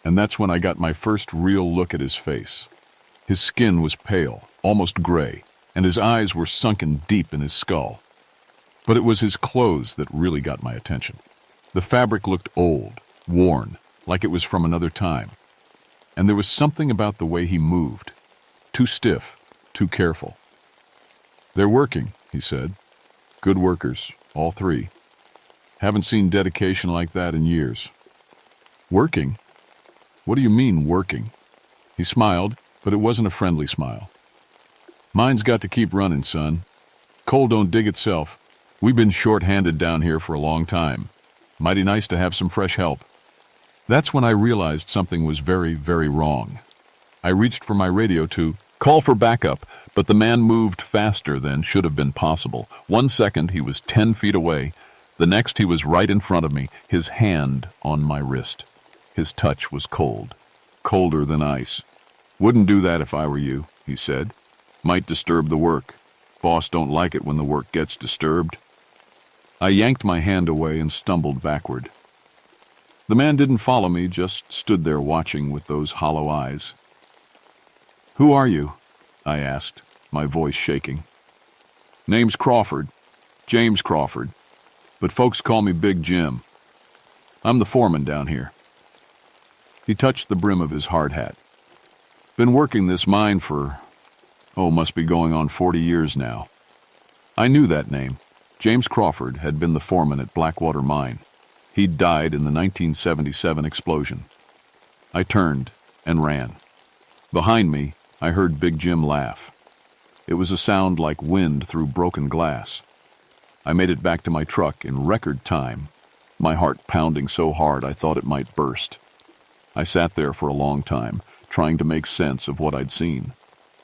and that's when I got my first real look at his face. His skin was pale, almost gray, and his eyes were sunken deep in his skull. But it was his clothes that really got my attention. The fabric looked old, worn, like it was from another time. And there was something about the way he moved. Too stiff, too careful. "They're working," he said. "Good workers, all three. Haven't seen dedication like that in years." "Working? What do you mean, working?" He smiled, but it wasn't a friendly smile. "Mine's got to keep running, son. Coal don't dig itself. We've been short-handed down here for a long time. Mighty nice to have some fresh help." That's when I realized something was very, very wrong. I reached for my radio to call for backup, but the man moved faster than should have been possible. 1 second, he was 10 feet away. The next, he was right in front of me, his hand on my wrist. His touch was cold, colder than ice. "Wouldn't do that if I were you," he said. "Might disturb the work. Boss don't like it when the work gets disturbed." I yanked my hand away and stumbled backward. The man didn't follow me, just stood there watching with those hollow eyes. "Who are you?" I asked, my voice shaking. "Name's Crawford, James Crawford, but folks call me Big Jim. I'm the foreman down here." He touched the brim of his hard hat. "Been working this mine for, must be going on 40 years now." I knew that name. James Crawford had been the foreman at Blackwater Mine. He'd died in the 1977 explosion. I turned and ran. Behind me, I heard Big Jim laugh. It was a sound like wind through broken glass. I made it back to my truck in record time, my heart pounding so hard I thought it might burst. I sat there for a long time, trying to make sense of what I'd seen.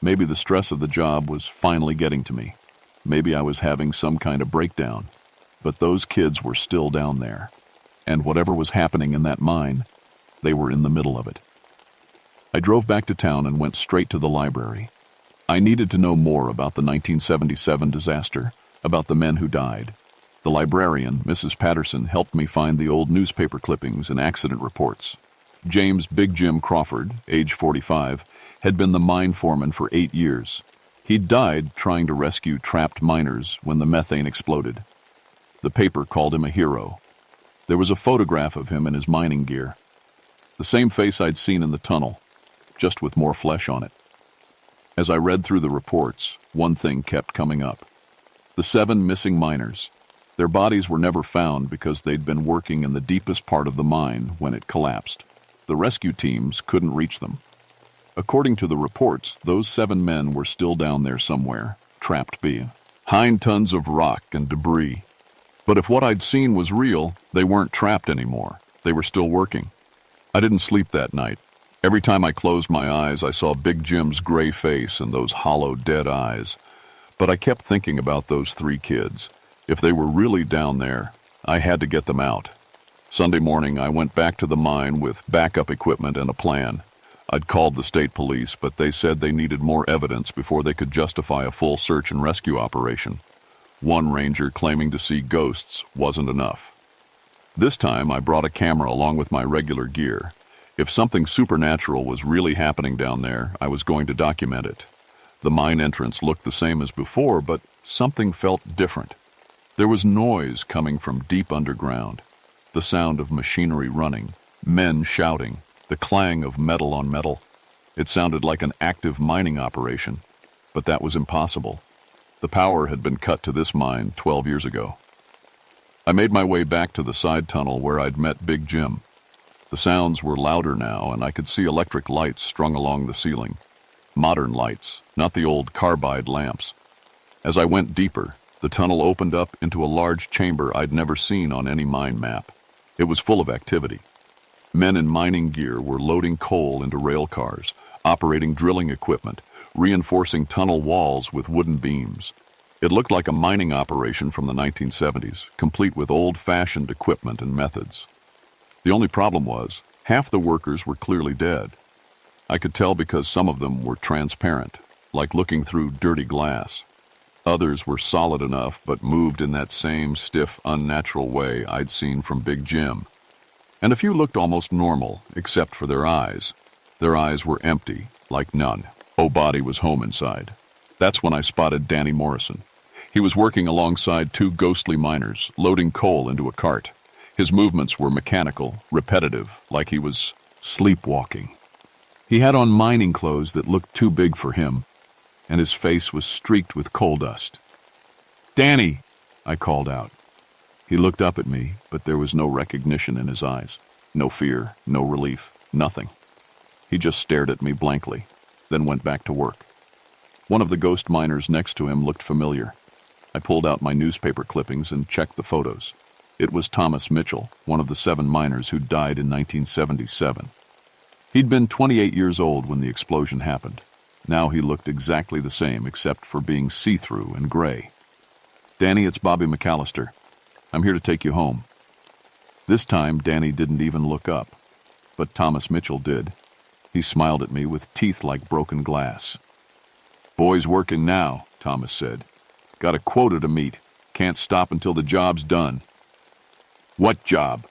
Maybe the stress of the job was finally getting to me. Maybe I was having some kind of breakdown. But those kids were still down there. And whatever was happening in that mine, they were in the middle of it. I drove back to town and went straight to the library. I needed to know more about the 1977 disaster, about the men who died. The librarian, Mrs. Patterson, helped me find the old newspaper clippings and accident reports. James Big Jim Crawford, age 45, had been the mine foreman for 8 years. He'd died trying to rescue trapped miners when the methane exploded. The paper called him a hero. There was a photograph of him in his mining gear. The same face I'd seen in the tunnel, just with more flesh on it. As I read through the reports, one thing kept coming up. The 7 missing miners. Their bodies were never found because they'd been working in the deepest part of the mine when it collapsed. The rescue teams couldn't reach them. According to the reports, those 7 men were still down there somewhere, trapped behind tons of rock and debris. But if what I'd seen was real, they weren't trapped anymore. They were still working. I didn't sleep that night. Every time I closed my eyes, I saw Big Jim's gray face and those hollow, dead eyes. But I kept thinking about those 3 kids. If they were really down there, I had to get them out. Sunday morning, I went back to the mine with backup equipment and a plan. I'd called the state police, but they said they needed more evidence before they could justify a full search and rescue operation. One ranger claiming to see ghosts wasn't enough. This time, I brought a camera along with my regular gear. If something supernatural was really happening down there, I was going to document it. The mine entrance looked the same as before, but something felt different. There was noise coming from deep underground. The sound of machinery running, men shouting, the clang of metal on metal. It sounded like an active mining operation, but that was impossible. The power had been cut to this mine 12 years ago. I made my way back to the side tunnel where I'd met Big Jim. The sounds were louder now, and I could see electric lights strung along the ceiling. Modern lights, not the old carbide lamps. As I went deeper, the tunnel opened up into a large chamber I'd never seen on any mine map. It was full of activity. Men in mining gear were loading coal into rail cars, operating drilling equipment, reinforcing tunnel walls with wooden beams. It looked like a mining operation from the 1970s, complete with old-fashioned equipment and methods. The only problem was, half the workers were clearly dead. I could tell because some of them were transparent, like looking through dirty glass. Others were solid enough, but moved in that same stiff, unnatural way I'd seen from Big Jim. And a few looked almost normal, except for their eyes. Their eyes were empty, like none. Body was home inside. That's when I spotted Danny Morrison. He was working alongside two ghostly miners, loading coal into a cart. His movements were mechanical, repetitive, like he was sleepwalking. He had on mining clothes that looked too big for him, and his face was streaked with coal dust. "Danny!" I called out. He looked up at me, but there was no recognition in his eyes. No fear, no relief, nothing. He just stared at me blankly, then went back to work. One of the ghost miners next to him looked familiar. I pulled out my newspaper clippings and checked the photos. It was Thomas Mitchell, one of the 7 miners who died in 1977. He'd been 28 years old when the explosion happened. Now he looked exactly the same except for being see-through and gray. "Danny, it's Bobby McAllister. I'm here to take you home." This time, Danny didn't even look up, but Thomas Mitchell did. He smiled at me with teeth like broken glass. "Boy's working now," Thomas said. "Got a quota to meet. Can't stop until the job's done." "What job?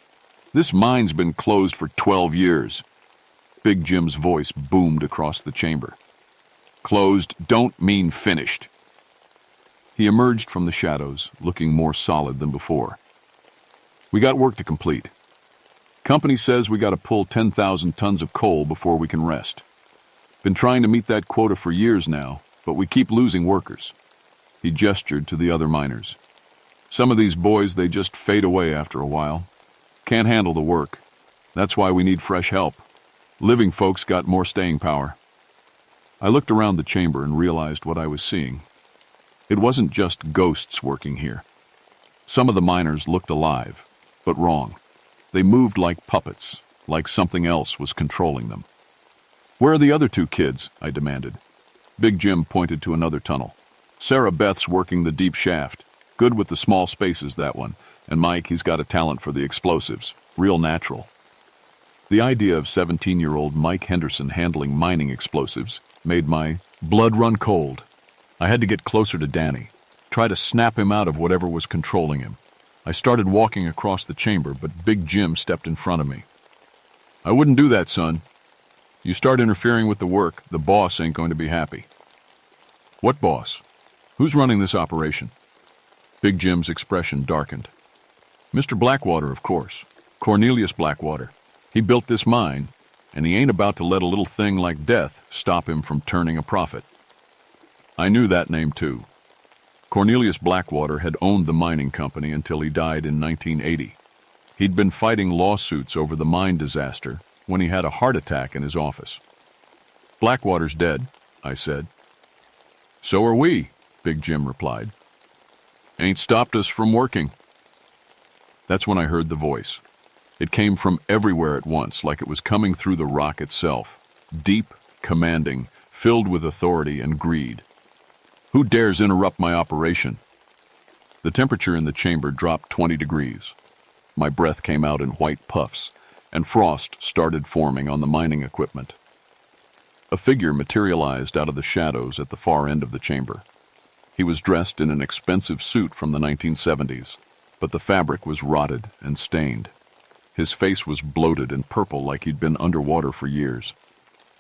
This mine's been closed for 12 years. Big Jim's voice boomed across the chamber. "Closed don't mean finished." He emerged from the shadows, looking more solid than before. "We got work to complete. Company says we got to pull 10,000 tons of coal before we can rest. Been trying to meet that quota for years now, but we keep losing workers." He gestured to the other miners. "Some of these boys, they just fade away after a while. Can't handle the work. That's why we need fresh help. Living folks got more staying power." I looked around the chamber and realized what I was seeing. It wasn't just ghosts working here. Some of the miners looked alive, but wrong. They moved like puppets, like something else was controlling them. "Where are the other 2 kids?" I demanded. Big Jim pointed to another tunnel. "Sarah Beth's working the deep shaft. Good with the small spaces, that one. And Mike, he's got a talent for the explosives. Real natural." The idea of 17-year-old Mike Henderson handling mining explosives made my blood run cold. I had to get closer to Danny, try to snap him out of whatever was controlling him. I started walking across the chamber, but Big Jim stepped in front of me. "I wouldn't do that, son. You start interfering with the work, the boss ain't going to be happy." "What boss? Who's running this operation?" Big Jim's expression darkened. "Mr. Blackwater, of course. Cornelius Blackwater. He built this mine, and he ain't about to let a little thing like death stop him from turning a profit." I knew that name too. Cornelius Blackwater had owned the mining company until he died in 1980. He'd been fighting lawsuits over the mine disaster when he had a heart attack in his office. "Blackwater's dead," I said. "So are we," Big Jim replied. "Ain't stopped us from working." That's when I heard the voice. It came from everywhere at once, like it was coming through the rock itself. Deep, commanding, filled with authority and greed. "Who dares interrupt my operation?" The temperature in the chamber dropped 20 degrees. My breath came out in white puffs, and frost started forming on the mining equipment. A figure materialized out of the shadows at the far end of the chamber. He was dressed in an expensive suit from the 1970s, but the fabric was rotted and stained. His face was bloated and purple like he'd been underwater for years.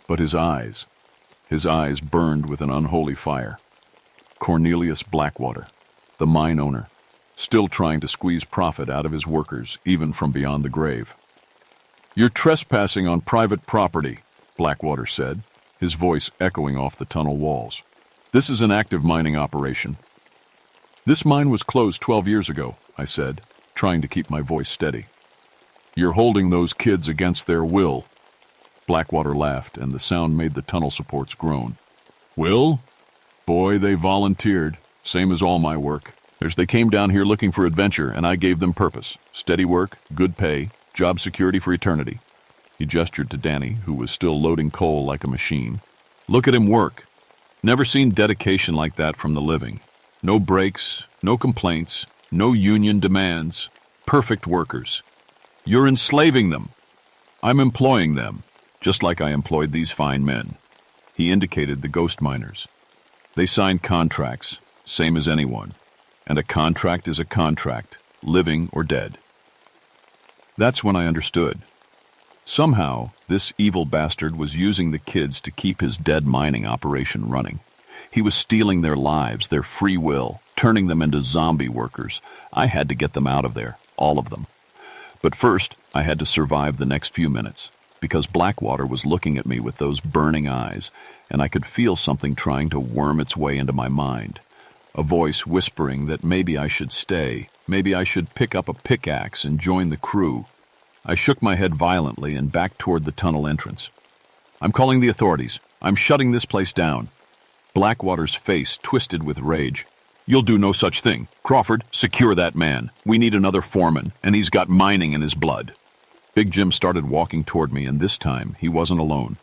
But his eyes burned with an unholy fire. Cornelius Blackwater, the mine owner, still trying to squeeze profit out of his workers, even from beyond the grave. "You're trespassing on private property," Blackwater said, his voice echoing off the tunnel walls. "This is an active mining operation." "This mine was closed 12 years ago," I said, trying to keep my voice steady. "You're holding those kids against their will." Blackwater laughed, and the sound made the tunnel supports groan. Will? Boy, they volunteered, same as all my work. They came down here looking for adventure, and I gave them purpose. Steady work, good pay, job security for eternity. He gestured to Danny, who was still loading coal like a machine. Look at him work. Never seen dedication like that from the living. No breaks, no complaints, no union demands. Perfect workers. You're enslaving them. I'm employing them, just like I employed these fine men. He indicated the ghost miners. They signed contracts, same as anyone. And a contract is a contract, living or dead. That's when I understood. Somehow, this evil bastard was using the kids to keep his dead mining operation running. He was stealing their lives, their free will, turning them into zombie workers. I had to get them out of there, all of them. But first, I had to survive the next few minutes, because Blackwater was looking at me with those burning eyes, and I could feel something trying to worm its way into my mind. A voice whispering that maybe I should stay, maybe I should pick up a pickaxe and join the crew. I shook my head violently and backed toward the tunnel entrance. I'm calling the authorities. I'm shutting this place down. Blackwater's face twisted with rage. You'll do no such thing. Crawford, secure that man. We need another foreman, and he's got mining in his blood. Big Jim started walking toward me, and this time he wasn't alone.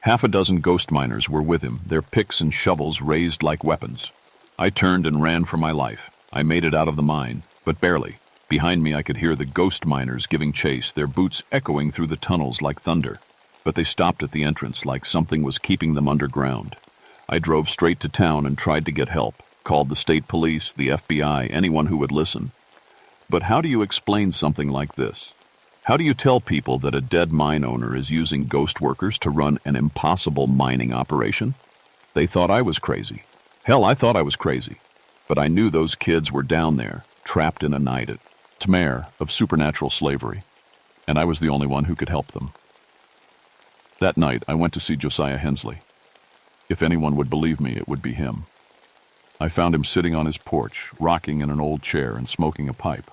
Half a dozen ghost miners were with him, their picks and shovels raised like weapons. I turned and ran for my life. I made it out of the mine, but barely. Behind me I could hear the ghost miners giving chase, their boots echoing through the tunnels like thunder. But they stopped at the entrance like something was keeping them underground. I drove straight to town and tried to get help, called the state police, the FBI, anyone who would listen. But how do you explain something like this? How do you tell people that a dead mine owner is using ghost workers to run an impossible mining operation? They thought I was crazy. Hell, I thought I was crazy. But I knew those kids were down there, trapped in a nightmare of supernatural slavery, and I was the only one who could help them. That night, I went to see Josiah Hensley. If anyone would believe me, it would be him. I found him sitting on his porch, rocking in an old chair and smoking a pipe.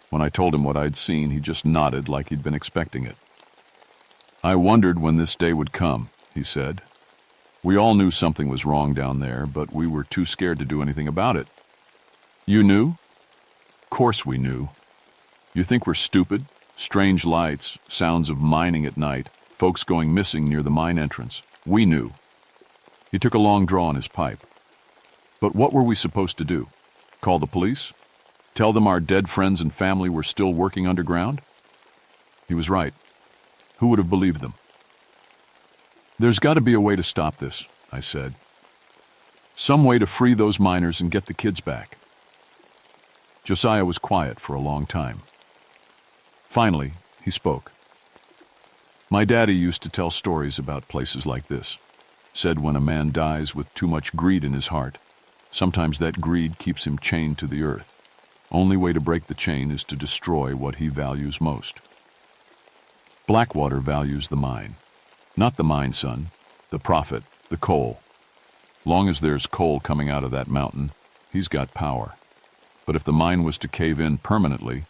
When I told him what I'd seen, he just nodded like he'd been expecting it. I wondered when this day would come, he said. We all knew something was wrong down there, but we were too scared to do anything about it. You knew? Of course we knew. You think we're stupid? Strange lights, sounds of mining at night, folks going missing near the mine entrance. We knew. He took a long draw on his pipe. But what were we supposed to do? Call the police? Tell them our dead friends and family were still working underground? He was right. Who would have believed them? There's got to be a way to stop this, I said. Some way to free those miners and get the kids back. Josiah was quiet for a long time. Finally, he spoke. My daddy used to tell stories about places like this. Said when a man dies with too much greed in his heart, sometimes that greed keeps him chained to the earth. Only way to break the chain is to destroy what he values most. Blackwater values the mine. Not the mine, son. The profit, the coal. Long as there's coal coming out of that mountain, he's got power. But if the mine was to cave in permanently,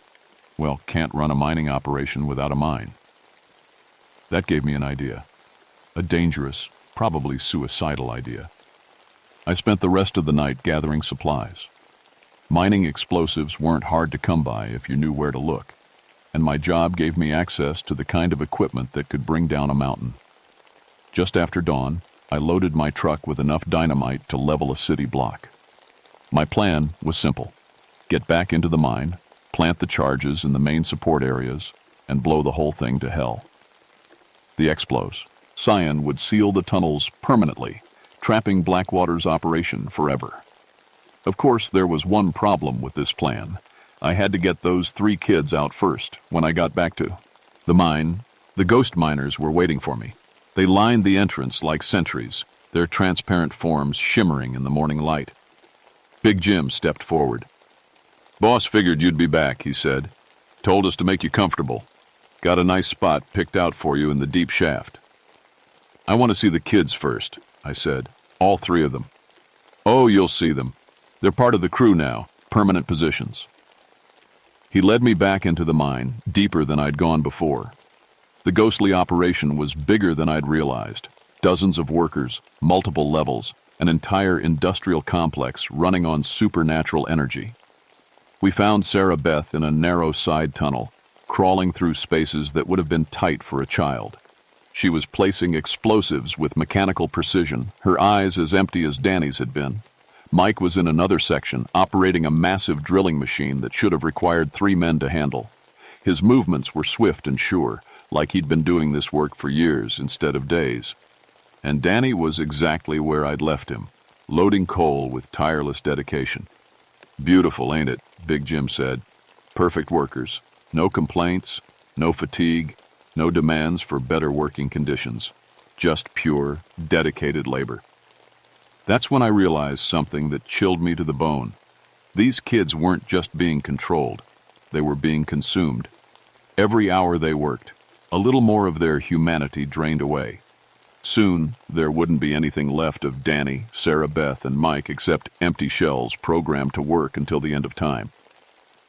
well, can't run a mining operation without a mine. That gave me an idea. A dangerous, probably suicidal idea. I spent the rest of the night gathering supplies. Mining explosives weren't hard to come by if you knew where to look, and my job gave me access to the kind of equipment that could bring down a mountain. Just after dawn, I loaded my truck with enough dynamite to level a city block. My plan was simple. Get back into the mine, plant the charges in the main support areas, and blow the whole thing to hell. The explos, Cyan, would seal the tunnels permanently, trapping Blackwater's operation forever. Of course, there was one problem with this plan. I had to get those 3 kids out first when I got back to the mine. The ghost miners were waiting for me. They lined the entrance like sentries, their transparent forms shimmering in the morning light. Big Jim stepped forward. Boss figured you'd be back, he said. Told us to make you comfortable. Got a nice spot picked out for you in the deep shaft. I want to see the kids first, I said. All 3 of them. Oh, you'll see them. They're part of the crew now, permanent positions. He led me back into the mine, deeper than I'd gone before. The ghostly operation was bigger than I'd realized. Dozens of workers, multiple levels, an entire industrial complex running on supernatural energy. We found Sarah Beth in a narrow side tunnel, crawling through spaces that would have been tight for a child. She was placing explosives with mechanical precision, her eyes as empty as Danny's had been. Mike was in another section, operating a massive drilling machine that should have required 3 men to handle. His movements were swift and sure, like he'd been doing this work for years instead of days. And Danny was exactly where I'd left him, loading coal with tireless dedication. "Beautiful, ain't it?" Big Jim said. "Perfect workers. No complaints, no fatigue, no demands for better working conditions. Just pure, dedicated labor." That's when I realized something that chilled me to the bone. These kids weren't just being controlled. They were being consumed. Every hour they worked, a little more of their humanity drained away. Soon, there wouldn't be anything left of Danny, Sarah Beth, and Mike except empty shells programmed to work until the end of time.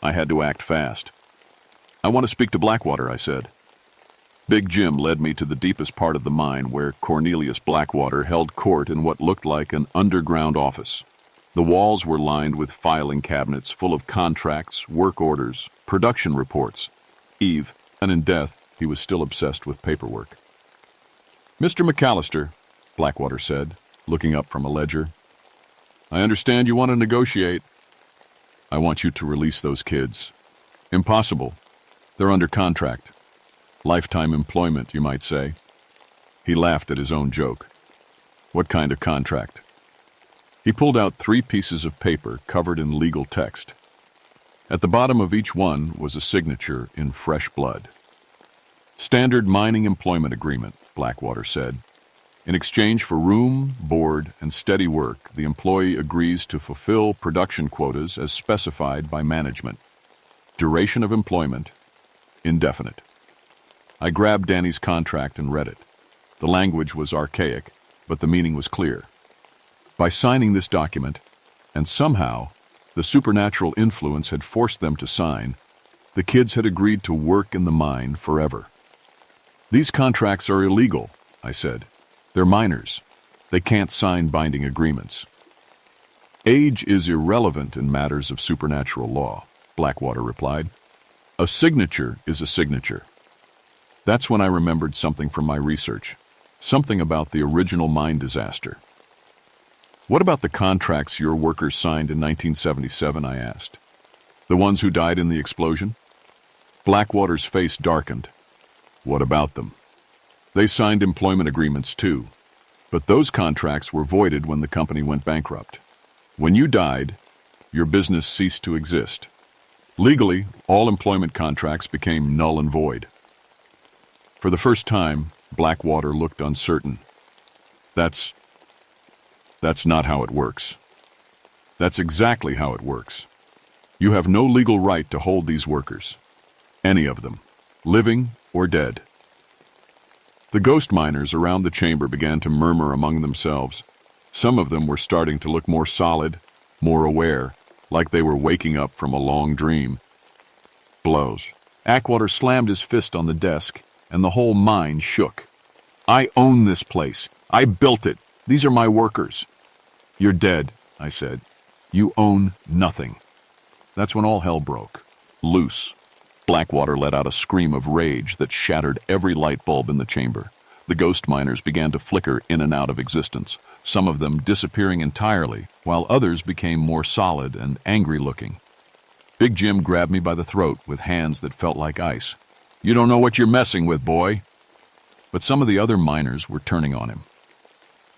I had to act fast. "I want to speak to Blackwater," I said. Big Jim led me to the deepest part of the mine where Cornelius Blackwater held court in what looked like an underground office. The walls were lined with filing cabinets full of contracts, work orders, production reports. Eve, and in death, he was still obsessed with paperwork. "Mr. McAllister," Blackwater said, looking up from a ledger, "I understand you want to negotiate." "I want you to release those kids." "Impossible. They're under contract. Lifetime employment, you might say." He laughed at his own joke. "What kind of contract?" He pulled out 3 pieces of paper covered in legal text. At the bottom of each one was a signature in fresh blood. "Standard mining employment agreement," Blackwater said. "In exchange for room, board, and steady work, the employee agrees to fulfill production quotas as specified by management. Duration of employment, indefinite." I grabbed Danny's contract and read it. The language was archaic, but the meaning was clear. By signing this document, and somehow the supernatural influence had forced them to sign, the kids had agreed to work in the mine forever. "These contracts are illegal," I said. "They're minors. They can't sign binding agreements." "Age is irrelevant in matters of supernatural law," Blackwater replied. "A signature is a signature." That's when I remembered something from my research, something about the original mine disaster. "What about the contracts your workers signed in 1977, I asked. "The ones who died in the explosion?" Blackwater's face darkened. "What about them?" "They signed employment agreements too, but those contracts were voided when the company went bankrupt. When you died, your business ceased to exist. Legally, all employment contracts became null and void." For the first time, Blackwater looked uncertain. That's not how it works." "That's exactly how it works. You have no legal right to hold these workers. Any of them, living or dead." The ghost miners around the chamber began to murmur among themselves. Some of them were starting to look more solid, more aware, like they were waking up from a long dream. Blows. Blackwater slammed his fist on the desk, and the whole mine shook. "I own this place. I built it. These are my workers." "You're dead," I said. "You own nothing." That's when all hell broke loose. Blackwater let out a scream of rage that shattered every light bulb in the chamber. The ghost miners began to flicker in and out of existence, some of them disappearing entirely, while others became more solid and angry-looking. Big Jim grabbed me by the throat with hands that felt like ice. "You don't know what you're messing with, boy." But some of the other miners were turning on him.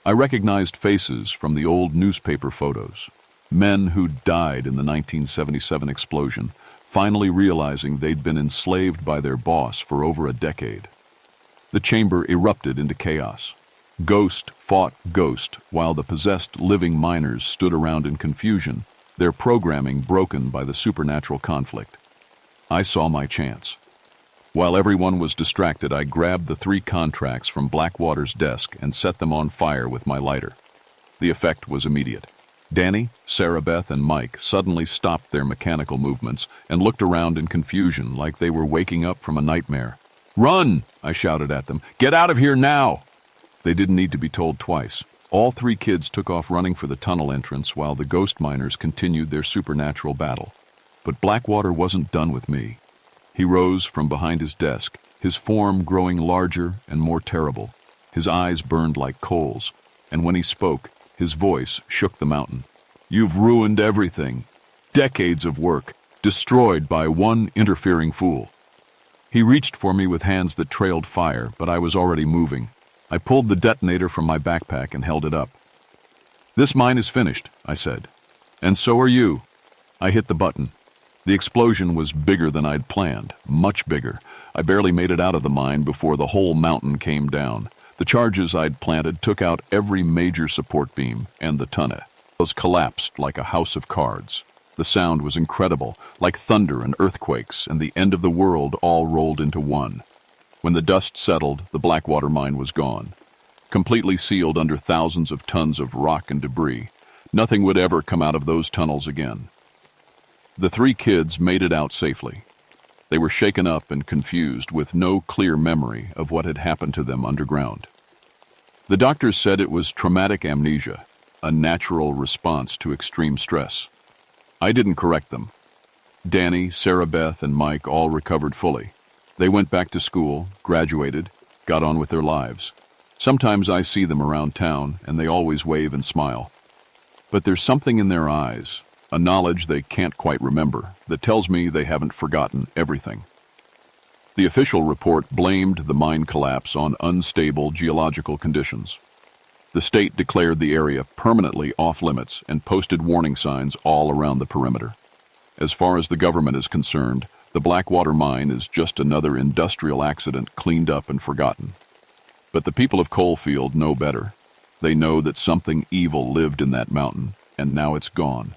I recognized faces from the old newspaper photos. Men who died in the 1977 explosion, finally realizing they'd been enslaved by their boss for over a decade. The chamber erupted into chaos. Ghost fought ghost while the possessed living miners stood around in confusion, their programming broken by the supernatural conflict. I saw my chance. While everyone was distracted, I grabbed the 3 contracts from Blackwater's desk and set them on fire with my lighter. The effect was immediate. Danny, Sarah Beth, and Mike suddenly stopped their mechanical movements and looked around in confusion like they were waking up from a nightmare. "Run!" I shouted at them. "Get out of here now!" They didn't need to be told twice. All three kids took off running for the tunnel entrance while the ghost miners continued their supernatural battle. But Blackwater wasn't done with me. He rose from behind his desk, his form growing larger and more terrible. His eyes burned like coals, and when he spoke, his voice shook the mountain. "You've ruined everything. Decades of work, destroyed by one interfering fool." He reached for me with hands that trailed fire, but I was already moving. I pulled the detonator from my backpack and held it up. "This mine is finished," I said. "And so are you." I hit the button. The explosion was bigger than I'd planned, much bigger. I barely made it out of the mine before the whole mountain came down. The charges I'd planted took out every major support beam, and the tunnel was collapsed like a house of cards. The sound was incredible, like thunder and earthquakes, and the end of the world all rolled into one. When the dust settled, the Blackwater Mine was gone. Completely sealed under thousands of tons of rock and debris. Nothing would ever come out of those tunnels again. The three kids made it out safely. They were shaken up and confused, with no clear memory of what had happened to them underground. The doctors said it was traumatic amnesia, a natural response to extreme stress. I didn't correct them. Danny, Sarah Beth, and Mike all recovered fully. They went back to school, graduated, got on with their lives. Sometimes I see them around town, and they always wave and smile. But there's something in their eyes, a knowledge they can't quite remember, that tells me they haven't forgotten everything. The official report blamed the mine collapse on unstable geological conditions. The state declared the area permanently off-limits and posted warning signs all around the perimeter. As far as the government is concerned, the Blackwater Mine is just another industrial accident cleaned up and forgotten. But the people of Coalfield know better. They know that something evil lived in that mountain, and now it's gone.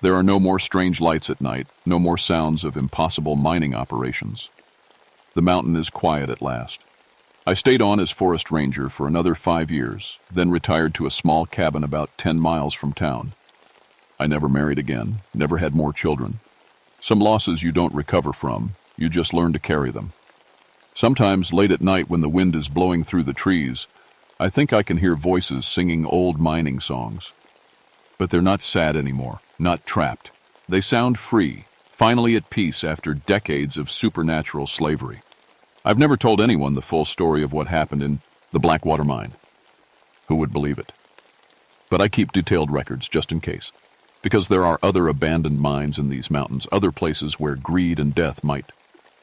There are no more strange lights at night, no more sounds of impossible mining operations. The mountain is quiet at last. I stayed on as forest ranger for another 5 years, then retired to a small cabin about 10 miles from town. I never married again, never had more children. Some losses you don't recover from, you just learn to carry them. Sometimes late at night when the wind is blowing through the trees, I think I can hear voices singing old mining songs. But they're not sad anymore, not trapped. They sound free, finally at peace after decades of supernatural slavery. I've never told anyone the full story of what happened in the Blackwater Mine. Who would believe it? But I keep detailed records just in case, because there are other abandoned mines in these mountains, other places where greed and death might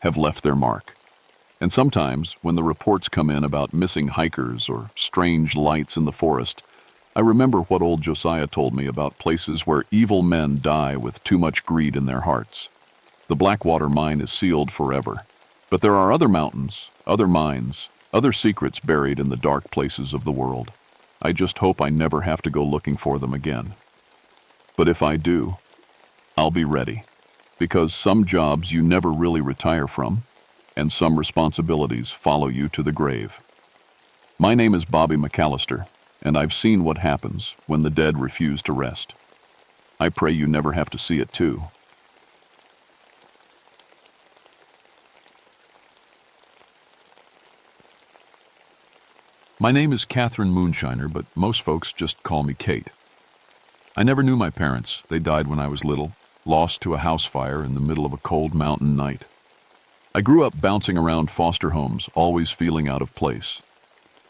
have left their mark. And sometimes, when the reports come in about missing hikers or strange lights in the forest, I remember what old Josiah told me about places where evil men die with too much greed in their hearts. The Blackwater Mine is sealed forever. But there are other mountains, other mines, other secrets buried in the dark places of the world. I just hope I never have to go looking for them again. But if I do, I'll be ready. Because some jobs you never really retire from, and some responsibilities follow you to the grave. My name is Bobby McAllister, and I've seen what happens when the dead refuse to rest. I pray you never have to see it too. My name is Catherine Moonshiner, but most folks just call me Kate. I never knew my parents. They died when I was little, lost to a house fire in the middle of a cold mountain night. I grew up bouncing around foster homes, always feeling out of place.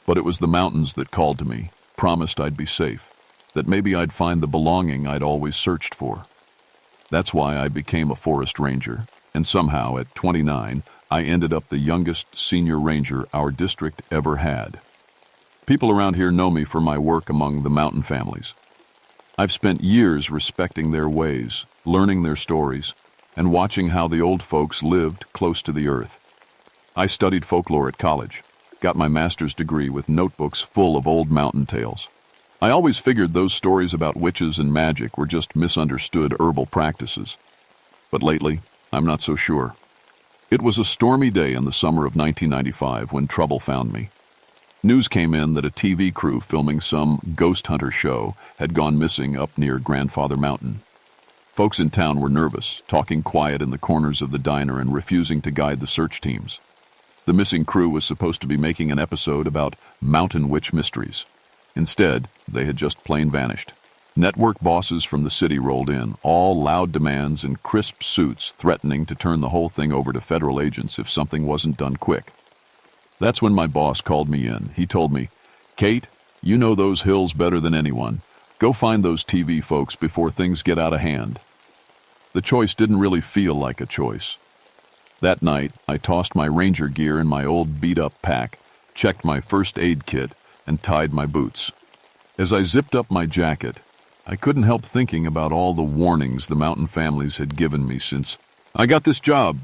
But it was the mountains that called to me, promised I'd be safe, that maybe I'd find the belonging I'd always searched for. That's why I became a forest ranger, and somehow, at 29, I ended up the youngest senior ranger our district ever had. People around here know me for my work among the mountain families. I've spent years respecting their ways, learning their stories, and watching how the old folks lived close to the earth. I studied folklore at college, got my master's degree with notebooks full of old mountain tales. I always figured those stories about witches and magic were just misunderstood herbal practices. But lately, I'm not so sure. It was a stormy day in the summer of 1995 when trouble found me. News came in that a TV crew filming some ghost hunter show had gone missing up near Grandfather Mountain. Folks in town were nervous, talking quiet in the corners of the diner and refusing to guide the search teams. The missing crew was supposed to be making an episode about mountain witch mysteries. Instead, they had just plain vanished. Network bosses from the city rolled in, all loud demands and crisp suits threatening to turn the whole thing over to federal agents if something wasn't done quick. That's when my boss called me in. He told me, "Kate, you know those hills better than anyone. Go find those TV folks before things get out of hand." The choice didn't really feel like a choice. That night, I tossed my ranger gear in my old beat-up pack, checked my first aid kit, and tied my boots. As I zipped up my jacket, I couldn't help thinking about all the warnings the mountain families had given me since I got this job.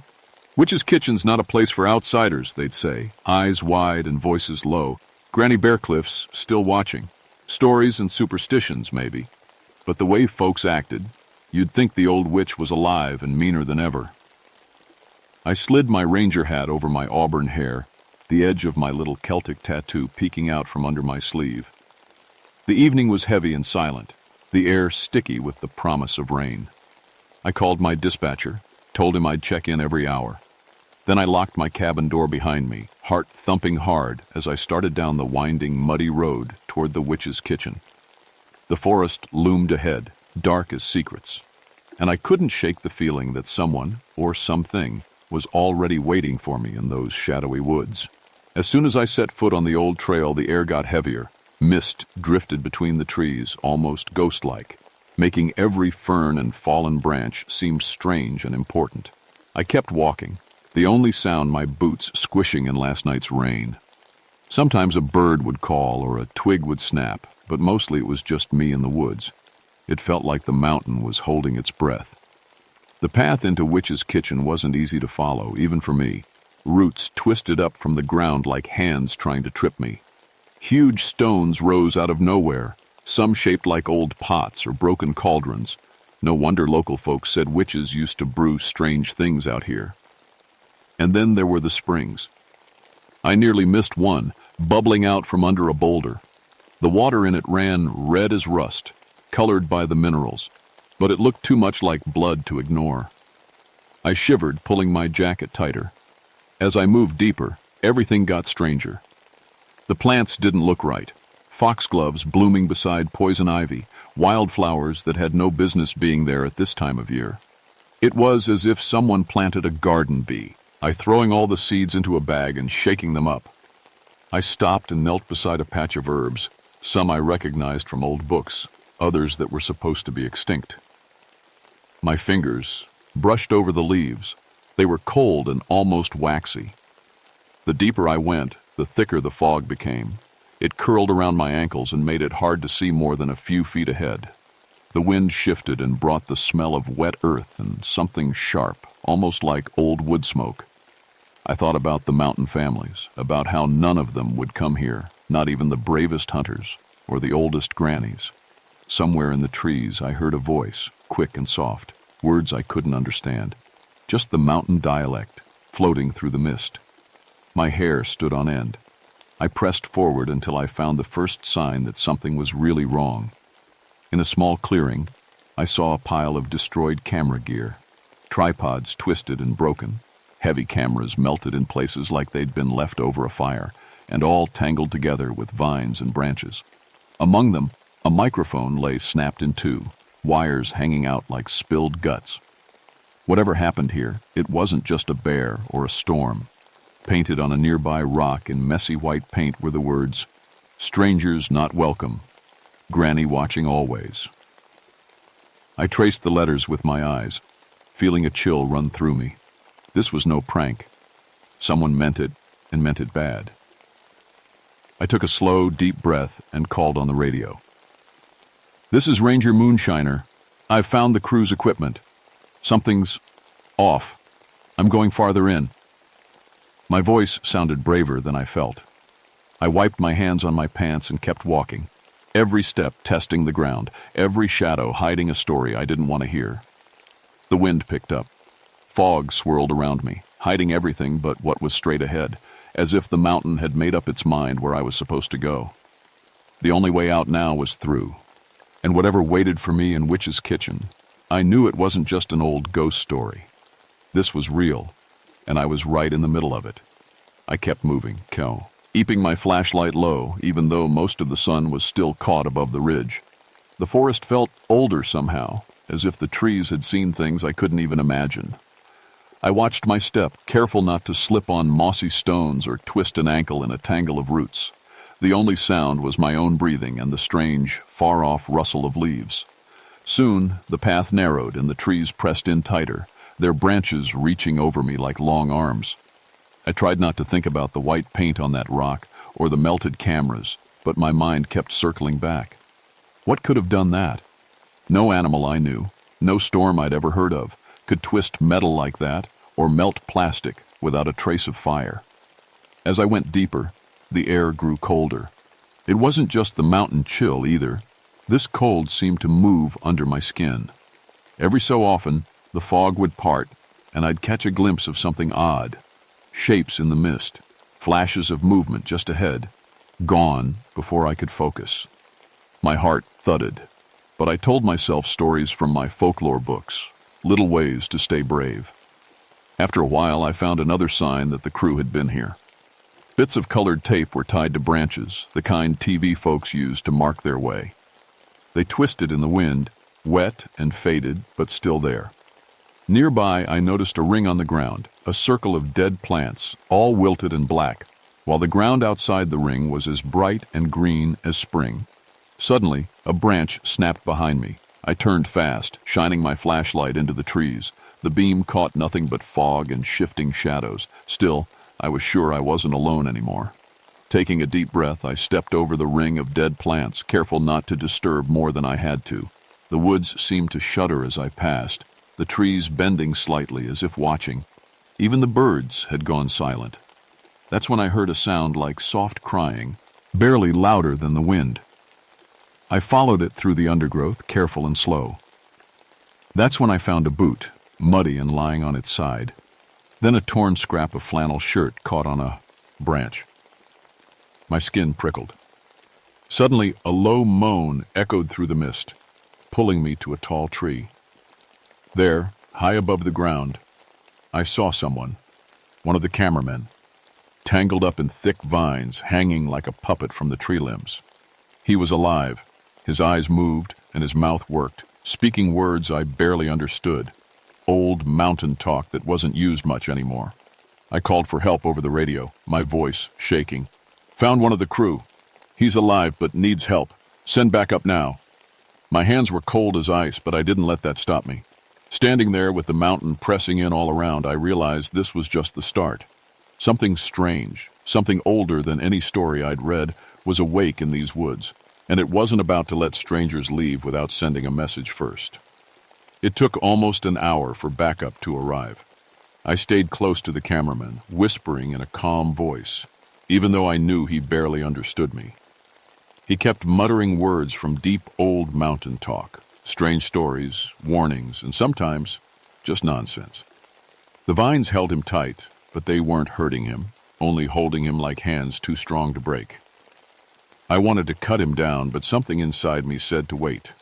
Witch's Kitchen's not a place for outsiders, they'd say, eyes wide and voices low. Granny Bearcliff's still watching. Stories and superstitions, maybe. But the way folks acted, you'd think the old witch was alive and meaner than ever. I slid my ranger hat over my auburn hair, the edge of my little Celtic tattoo peeking out from under my sleeve. The evening was heavy and silent, the air sticky with the promise of rain. I called my dispatcher, told him I'd check in every hour. Then I locked my cabin door behind me, heart thumping hard as I started down the winding, muddy road toward the witch's kitchen. The forest loomed ahead, dark as secrets, and I couldn't shake the feeling that someone, or something, was already waiting for me in those shadowy woods. As soon as I set foot on the old trail, the air got heavier. Mist drifted between the trees, almost ghost-like, making every fern and fallen branch seem strange and important. I kept walking, the only sound my boots squishing in last night's rain. Sometimes a bird would call or a twig would snap, but mostly it was just me in the woods. It felt like the mountain was holding its breath. The path into Witch's Kitchen wasn't easy to follow, even for me. Roots twisted up from the ground like hands trying to trip me. Huge stones rose out of nowhere, some shaped like old pots or broken cauldrons. No wonder local folks said witches used to brew strange things out here. And then there were the springs. I nearly missed one, bubbling out from under a boulder. The water in it ran red as rust, colored by the minerals, but it looked too much like blood to ignore. I shivered, pulling my jacket tighter. As I moved deeper, everything got stranger. The plants didn't look right. Foxgloves blooming beside poison ivy, wildflowers that had no business being there at this time of year. It was as if someone planted a garden bee, I throwing all the seeds into a bag and shaking them up. I stopped and knelt beside a patch of herbs, some I recognized from old books, others that were supposed to be extinct. My fingers brushed over the leaves. They were cold and almost waxy. The deeper I went, the thicker the fog became. It curled around my ankles and made it hard to see more than a few feet ahead. The wind shifted and brought the smell of wet earth and something sharp, almost like old wood smoke. I thought about the mountain families, about how none of them would come here, not even the bravest hunters or the oldest grannies. Somewhere in the trees I heard a voice, quick and soft, words I couldn't understand, just the mountain dialect floating through the mist. My hair stood on end. I pressed forward until I found the first sign that something was really wrong. In a small clearing, I saw a pile of destroyed camera gear, tripods twisted and broken, heavy cameras melted in places like they'd been left over a fire, and all tangled together with vines and branches. Among them, a microphone lay snapped in two, wires hanging out like spilled guts. Whatever happened here, it wasn't just a bear or a storm. Painted on a nearby rock in messy white paint were the words, "Strangers not welcome. Granny watching always." I traced the letters with my eyes, feeling a chill run through me. This was no prank. Someone meant it, and meant it bad. I took a slow, deep breath and called on the radio. "This is Ranger Moonshiner. I've found the crew's equipment. Something's off. I'm going farther in." My voice sounded braver than I felt. I wiped my hands on my pants and kept walking, every step testing the ground, every shadow hiding a story I didn't want to hear. The wind picked up. Fog swirled around me, hiding everything but what was straight ahead, as if the mountain had made up its mind where I was supposed to go. The only way out now was through, and whatever waited for me in Witch's Kitchen, I knew it wasn't just an old ghost story. This was real, and I was right in the middle of it. I kept moving, keeping my flashlight low, even though most of the sun was still caught above the ridge. The forest felt older somehow, as if the trees had seen things I couldn't even imagine. I watched my step, careful not to slip on mossy stones or twist an ankle in a tangle of roots. The only sound was my own breathing and the strange, far-off rustle of leaves. Soon, the path narrowed and the trees pressed in tighter, their branches reaching over me like long arms. I tried not to think about the white paint on that rock or the melted cameras, but my mind kept circling back. What could have done that? No animal I knew, no storm I'd ever heard of, could twist metal like that or melt plastic without a trace of fire. As I went deeper, the air grew colder. It wasn't just the mountain chill either. This cold seemed to move under my skin. Every so often, the fog would part, and I'd catch a glimpse of something odd. Shapes in the mist, flashes of movement just ahead, gone before I could focus. My heart thudded, but I told myself stories from my folklore books, little ways to stay brave. After a while, I found another sign that the crew had been here. Bits of colored tape were tied to branches, the kind TV folks used to mark their way. They twisted in the wind, wet and faded, but still there. Nearby, I noticed a ring on the ground, a circle of dead plants, all wilted and black, while the ground outside the ring was as bright and green as spring. Suddenly, a branch snapped behind me. I turned fast, shining my flashlight into the trees. The beam caught nothing but fog and shifting shadows. Still, I was sure I wasn't alone anymore. Taking a deep breath, I stepped over the ring of dead plants, careful not to disturb more than I had to. The woods seemed to shudder as I passed, the trees bending slightly as if watching. Even the birds had gone silent. That's when I heard a sound like soft crying, barely louder than the wind. I followed it through the undergrowth, careful and slow. That's when I found a boot, muddy and lying on its side. Then a torn scrap of flannel shirt caught on a branch. My skin prickled. Suddenly, a low moan echoed through the mist, pulling me to a tall tree. There, high above the ground, I saw someone, one of the cameramen, tangled up in thick vines, hanging like a puppet from the tree limbs. He was alive. His eyes moved and his mouth worked, speaking words I barely understood. Old mountain talk that wasn't used much anymore. I called for help over the radio, my voice shaking. Found one of the crew. He's alive but needs help. Send backup now. My hands were cold as ice, but I didn't let that stop me. Standing there with the mountain pressing in all around, I realized this was just the start. Something strange, something older than any story I'd read, was awake in these woods, and it wasn't about to let strangers leave without sending a message first. It took almost an hour for backup to arrive. I stayed close to the cameraman, whispering in a calm voice, even though I knew he barely understood me. He kept muttering words from deep old mountain talk, strange stories, warnings, and sometimes just nonsense. The vines held him tight, but they weren't hurting him, only holding him like hands too strong to break. I wanted to cut him down, but something inside me said to wait.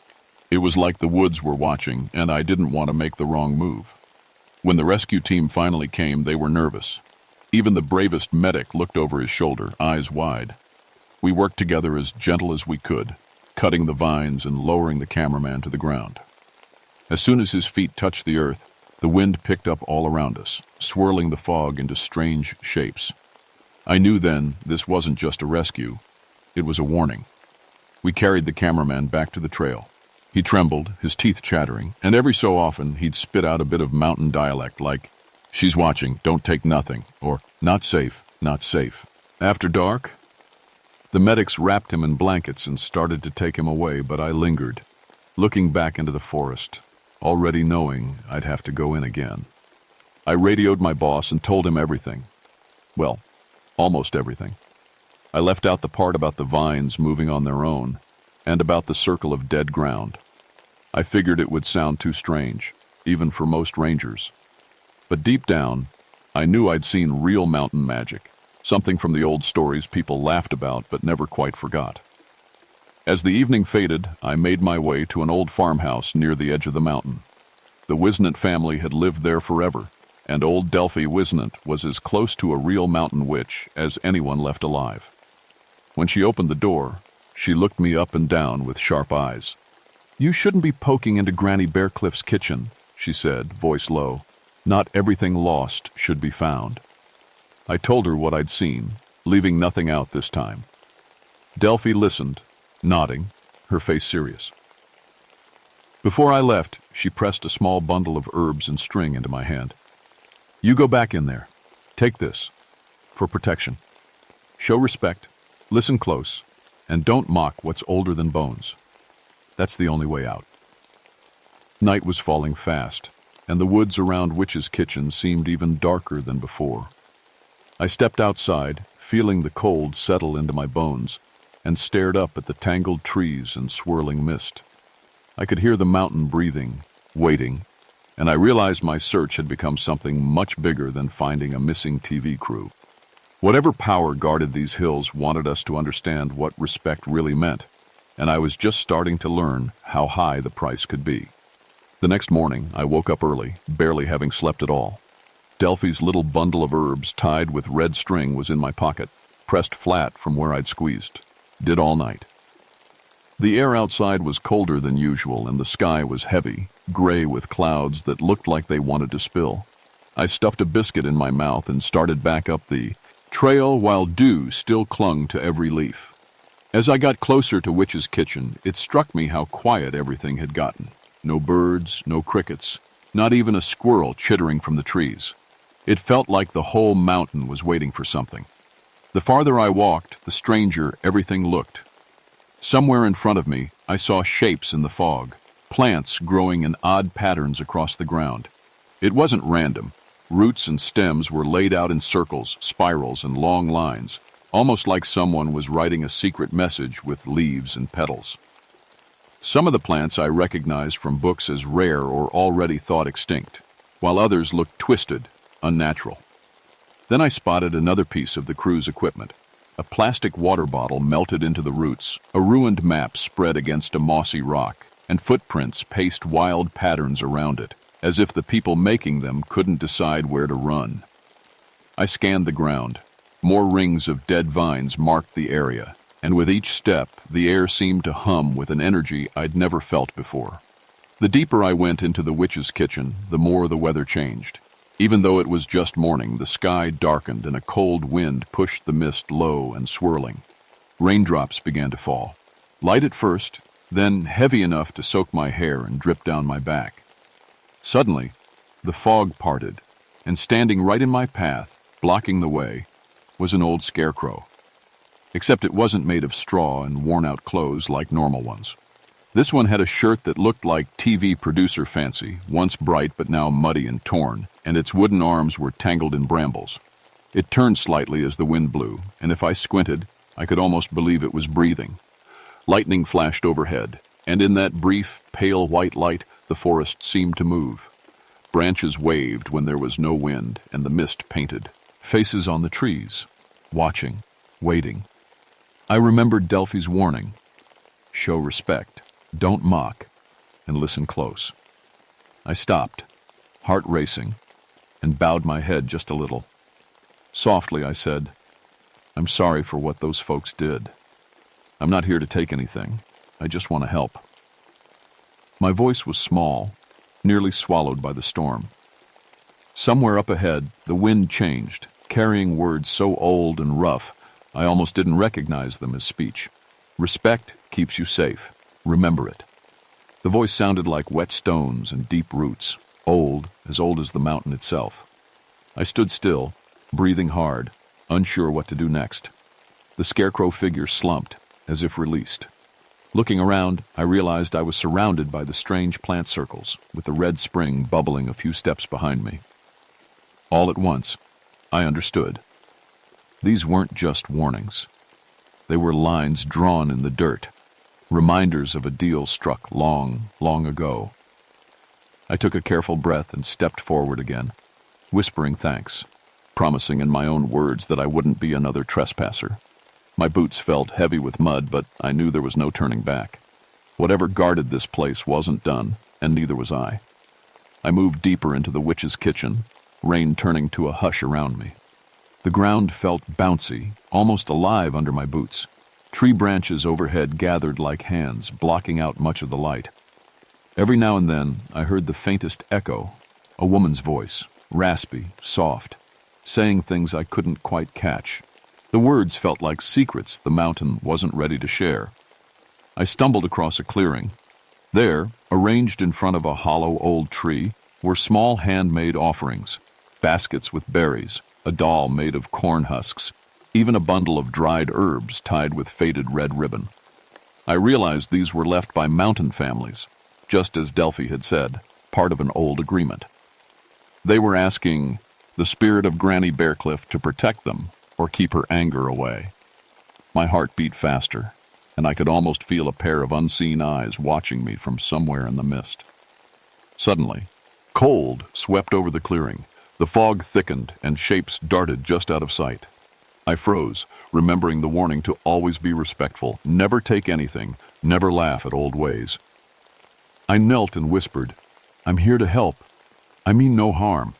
It was like the woods were watching, and I didn't want to make the wrong move. When the rescue team finally came, they were nervous. Even the bravest medic looked over his shoulder, eyes wide. We worked together as gentle as we could, cutting the vines and lowering the cameraman to the ground. As soon as his feet touched the earth, the wind picked up all around us, swirling the fog into strange shapes. I knew then this wasn't just a rescue, it was a warning. We carried the cameraman back to the trail. He trembled, his teeth chattering, and every so often he'd spit out a bit of mountain dialect like, "She's watching, don't take nothing," or "Not safe, not safe." After dark, the medics wrapped him in blankets and started to take him away, but I lingered, looking back into the forest, already knowing I'd have to go in again. I radioed my boss and told him everything. Well, almost everything. I left out the part about the vines moving on their own and about the circle of dead ground. I figured it would sound too strange, even for most rangers. But deep down, I knew I'd seen real mountain magic, something from the old stories people laughed about but never quite forgot. As the evening faded, I made my way to an old farmhouse near the edge of the mountain. The Wisnant family had lived there forever, and old Delphi Wisnant was as close to a real mountain witch as anyone left alive. When she opened the door, she looked me up and down with sharp eyes. "You shouldn't be poking into Granny Bearcliff's kitchen," she said, voice low. "Not everything lost should be found." I told her what I'd seen, leaving nothing out this time. Delphi listened, nodding, her face serious. Before I left, she pressed a small bundle of herbs and string into my hand. "You go back in there. Take this. For protection. Show respect, listen close, and don't mock what's older than bones. That's the only way out." Night was falling fast, and the woods around Witch's Kitchen seemed even darker than before. I stepped outside, feeling the cold settle into my bones, and stared up at the tangled trees and swirling mist. I could hear the mountain breathing, waiting, and I realized my search had become something much bigger than finding a missing TV crew. Whatever power guarded these hills wanted us to understand what respect really meant, and I was just starting to learn how high the price could be. The next morning, I woke up early, barely having slept at all. Delphi's little bundle of herbs tied with red string was in my pocket, pressed flat from where I'd squeezed. Did all night. The air outside was colder than usual, and the sky was heavy, gray with clouds that looked like they wanted to spill. I stuffed a biscuit in my mouth and started back up the trail while dew still clung to every leaf. As I got closer to Witch's Kitchen, it struck me how quiet everything had gotten. No birds, no crickets, not even a squirrel chittering from the trees. It felt like the whole mountain was waiting for something. The farther I walked, the stranger everything looked. Somewhere in front of me, I saw shapes in the fog, plants growing in odd patterns across the ground. It wasn't random. Roots and stems were laid out in circles, spirals, and long lines, almost like someone was writing a secret message with leaves and petals. Some of the plants I recognized from books as rare or already thought extinct, while others looked twisted, unnatural. Then I spotted another piece of the crew's equipment. A plastic water bottle melted into the roots, a ruined map spread against a mossy rock, and footprints paced wild patterns around it, as if the people making them couldn't decide where to run. I scanned the ground. More rings of dead vines marked the area, and with each step, the air seemed to hum with an energy I'd never felt before. The deeper I went into the Witch's Kitchen, the more the weather changed. Even though it was just morning, the sky darkened and a cold wind pushed the mist low and swirling. Raindrops began to fall. Light at first, then heavy enough to soak my hair and drip down my back. Suddenly, the fog parted, and standing right in my path, blocking the way, was an old scarecrow. Except it wasn't made of straw and worn-out clothes like normal ones. This one had a shirt that looked like TV producer fancy, once bright but now muddy and torn, and its wooden arms were tangled in brambles. It turned slightly as the wind blew, and if I squinted, I could almost believe it was breathing. Lightning flashed overhead, and in that brief, pale white light, the forest seemed to move. Branches waved when there was no wind, and the mist painted. Faces on the trees, watching, waiting. I remembered Delphi's warning. Show respect, don't mock, and listen close. I stopped, heart racing, and bowed my head just a little. Softly, I said, "I'm sorry for what those folks did. I'm not here to take anything. I just want to help." My voice was small, nearly swallowed by the storm. Somewhere up ahead, the wind changed, carrying words so old and rough, I almost didn't recognize them as speech. Respect keeps you safe. Remember it. The voice sounded like wet stones and deep roots, old as the mountain itself. I stood still, breathing hard, unsure what to do next. The scarecrow figure slumped, as if released. Looking around, I realized I was surrounded by the strange plant circles, with the red spring bubbling a few steps behind me. All at once, I understood. These weren't just warnings. They were lines drawn in the dirt, reminders of a deal struck long, long ago. I took a careful breath and stepped forward again, whispering thanks, promising in my own words that I wouldn't be another trespasser. My boots felt heavy with mud, but I knew there was no turning back. Whatever guarded this place wasn't done, and neither was I. I moved deeper into the Witch's Kitchen, rain turning to a hush around me. The ground felt bouncy, almost alive under my boots. Tree branches overhead gathered like hands, blocking out much of the light. Every now and then, I heard the faintest echo, a woman's voice, raspy, soft, saying things I couldn't quite catch. The words felt like secrets the mountain wasn't ready to share. I stumbled across a clearing. There, arranged in front of a hollow old tree, were small handmade offerings, baskets with berries, a doll made of corn husks, even a bundle of dried herbs tied with faded red ribbon. I realized these were left by mountain families, just as Delphi had said, part of an old agreement. They were asking the spirit of Granny Bearcliff to protect them or keep her anger away. My heart beat faster, and I could almost feel a pair of unseen eyes watching me from somewhere in the mist. Suddenly, cold swept over the clearing. The fog thickened and shapes darted just out of sight. I froze, remembering the warning to always be respectful, never take anything, never laugh at old ways. I knelt and whispered, "I'm here to help. I mean no harm."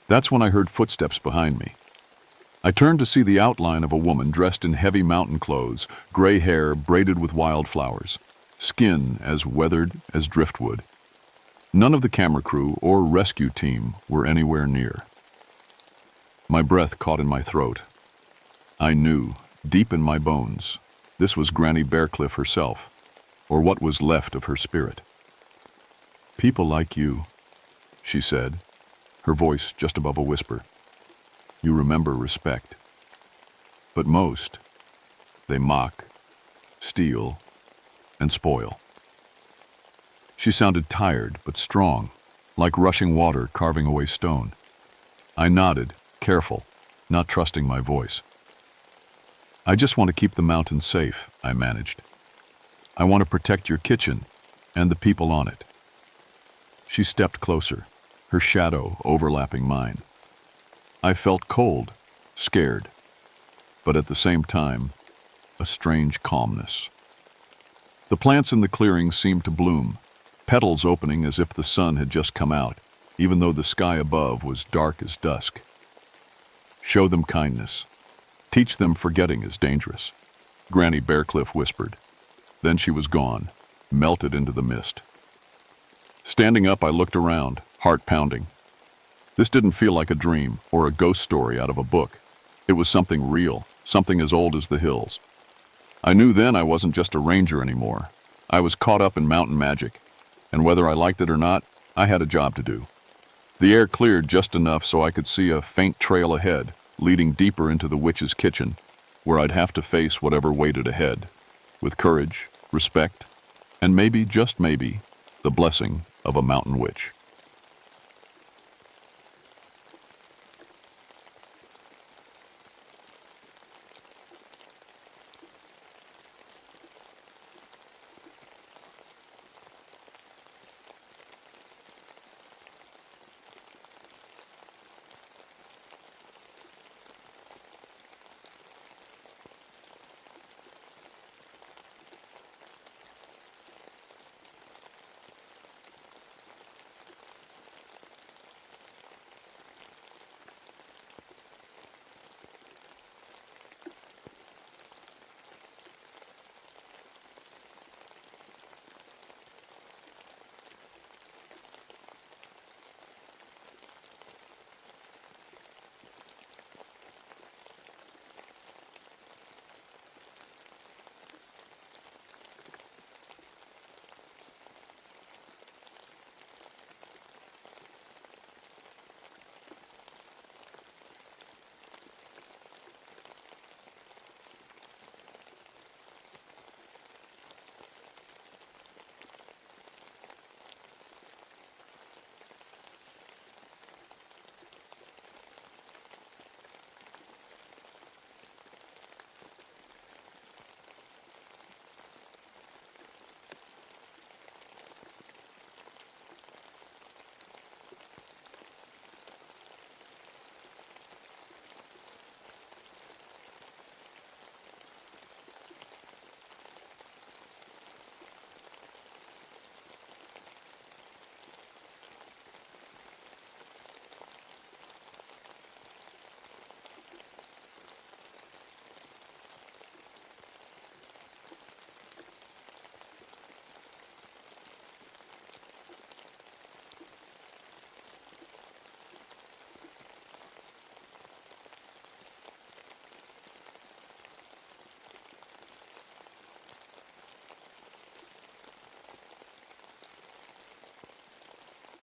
That's when I heard footsteps behind me. I turned to see the outline of a woman dressed in heavy mountain clothes, gray hair braided with wildflowers, skin as weathered as driftwood. None of the camera crew or rescue team were anywhere near. My breath caught in my throat. I knew, deep in my bones, this was Granny Bearcliff herself, or what was left of her spirit. "People like you," she said, her voice just above a whisper. "You remember respect. But most, they mock, steal, and spoil." She sounded tired but strong, like rushing water carving away stone. I nodded, careful, not trusting my voice. "I just want to keep the mountain safe," I managed. "I want to protect your kitchen and the people on it." She stepped closer, her shadow overlapping mine. I felt cold, scared, but at the same time, a strange calmness. The plants in the clearing seemed to bloom, petals opening as if the sun had just come out, even though the sky above was dark as dusk. "Show them kindness. Teach them forgetting is dangerous," Granny Bearcliff whispered. Then she was gone, melted into the mist. Standing up, I looked around, heart pounding. This didn't feel like a dream or a ghost story out of a book. It was something real, something as old as the hills. I knew then I wasn't just a ranger anymore. I was caught up in mountain magic, and whether I liked it or not, I had a job to do. The air cleared just enough so I could see a faint trail ahead, leading deeper into the witch's kitchen, where I'd have to face whatever waited ahead, with courage, respect, and maybe, just maybe, the blessing of a mountain witch.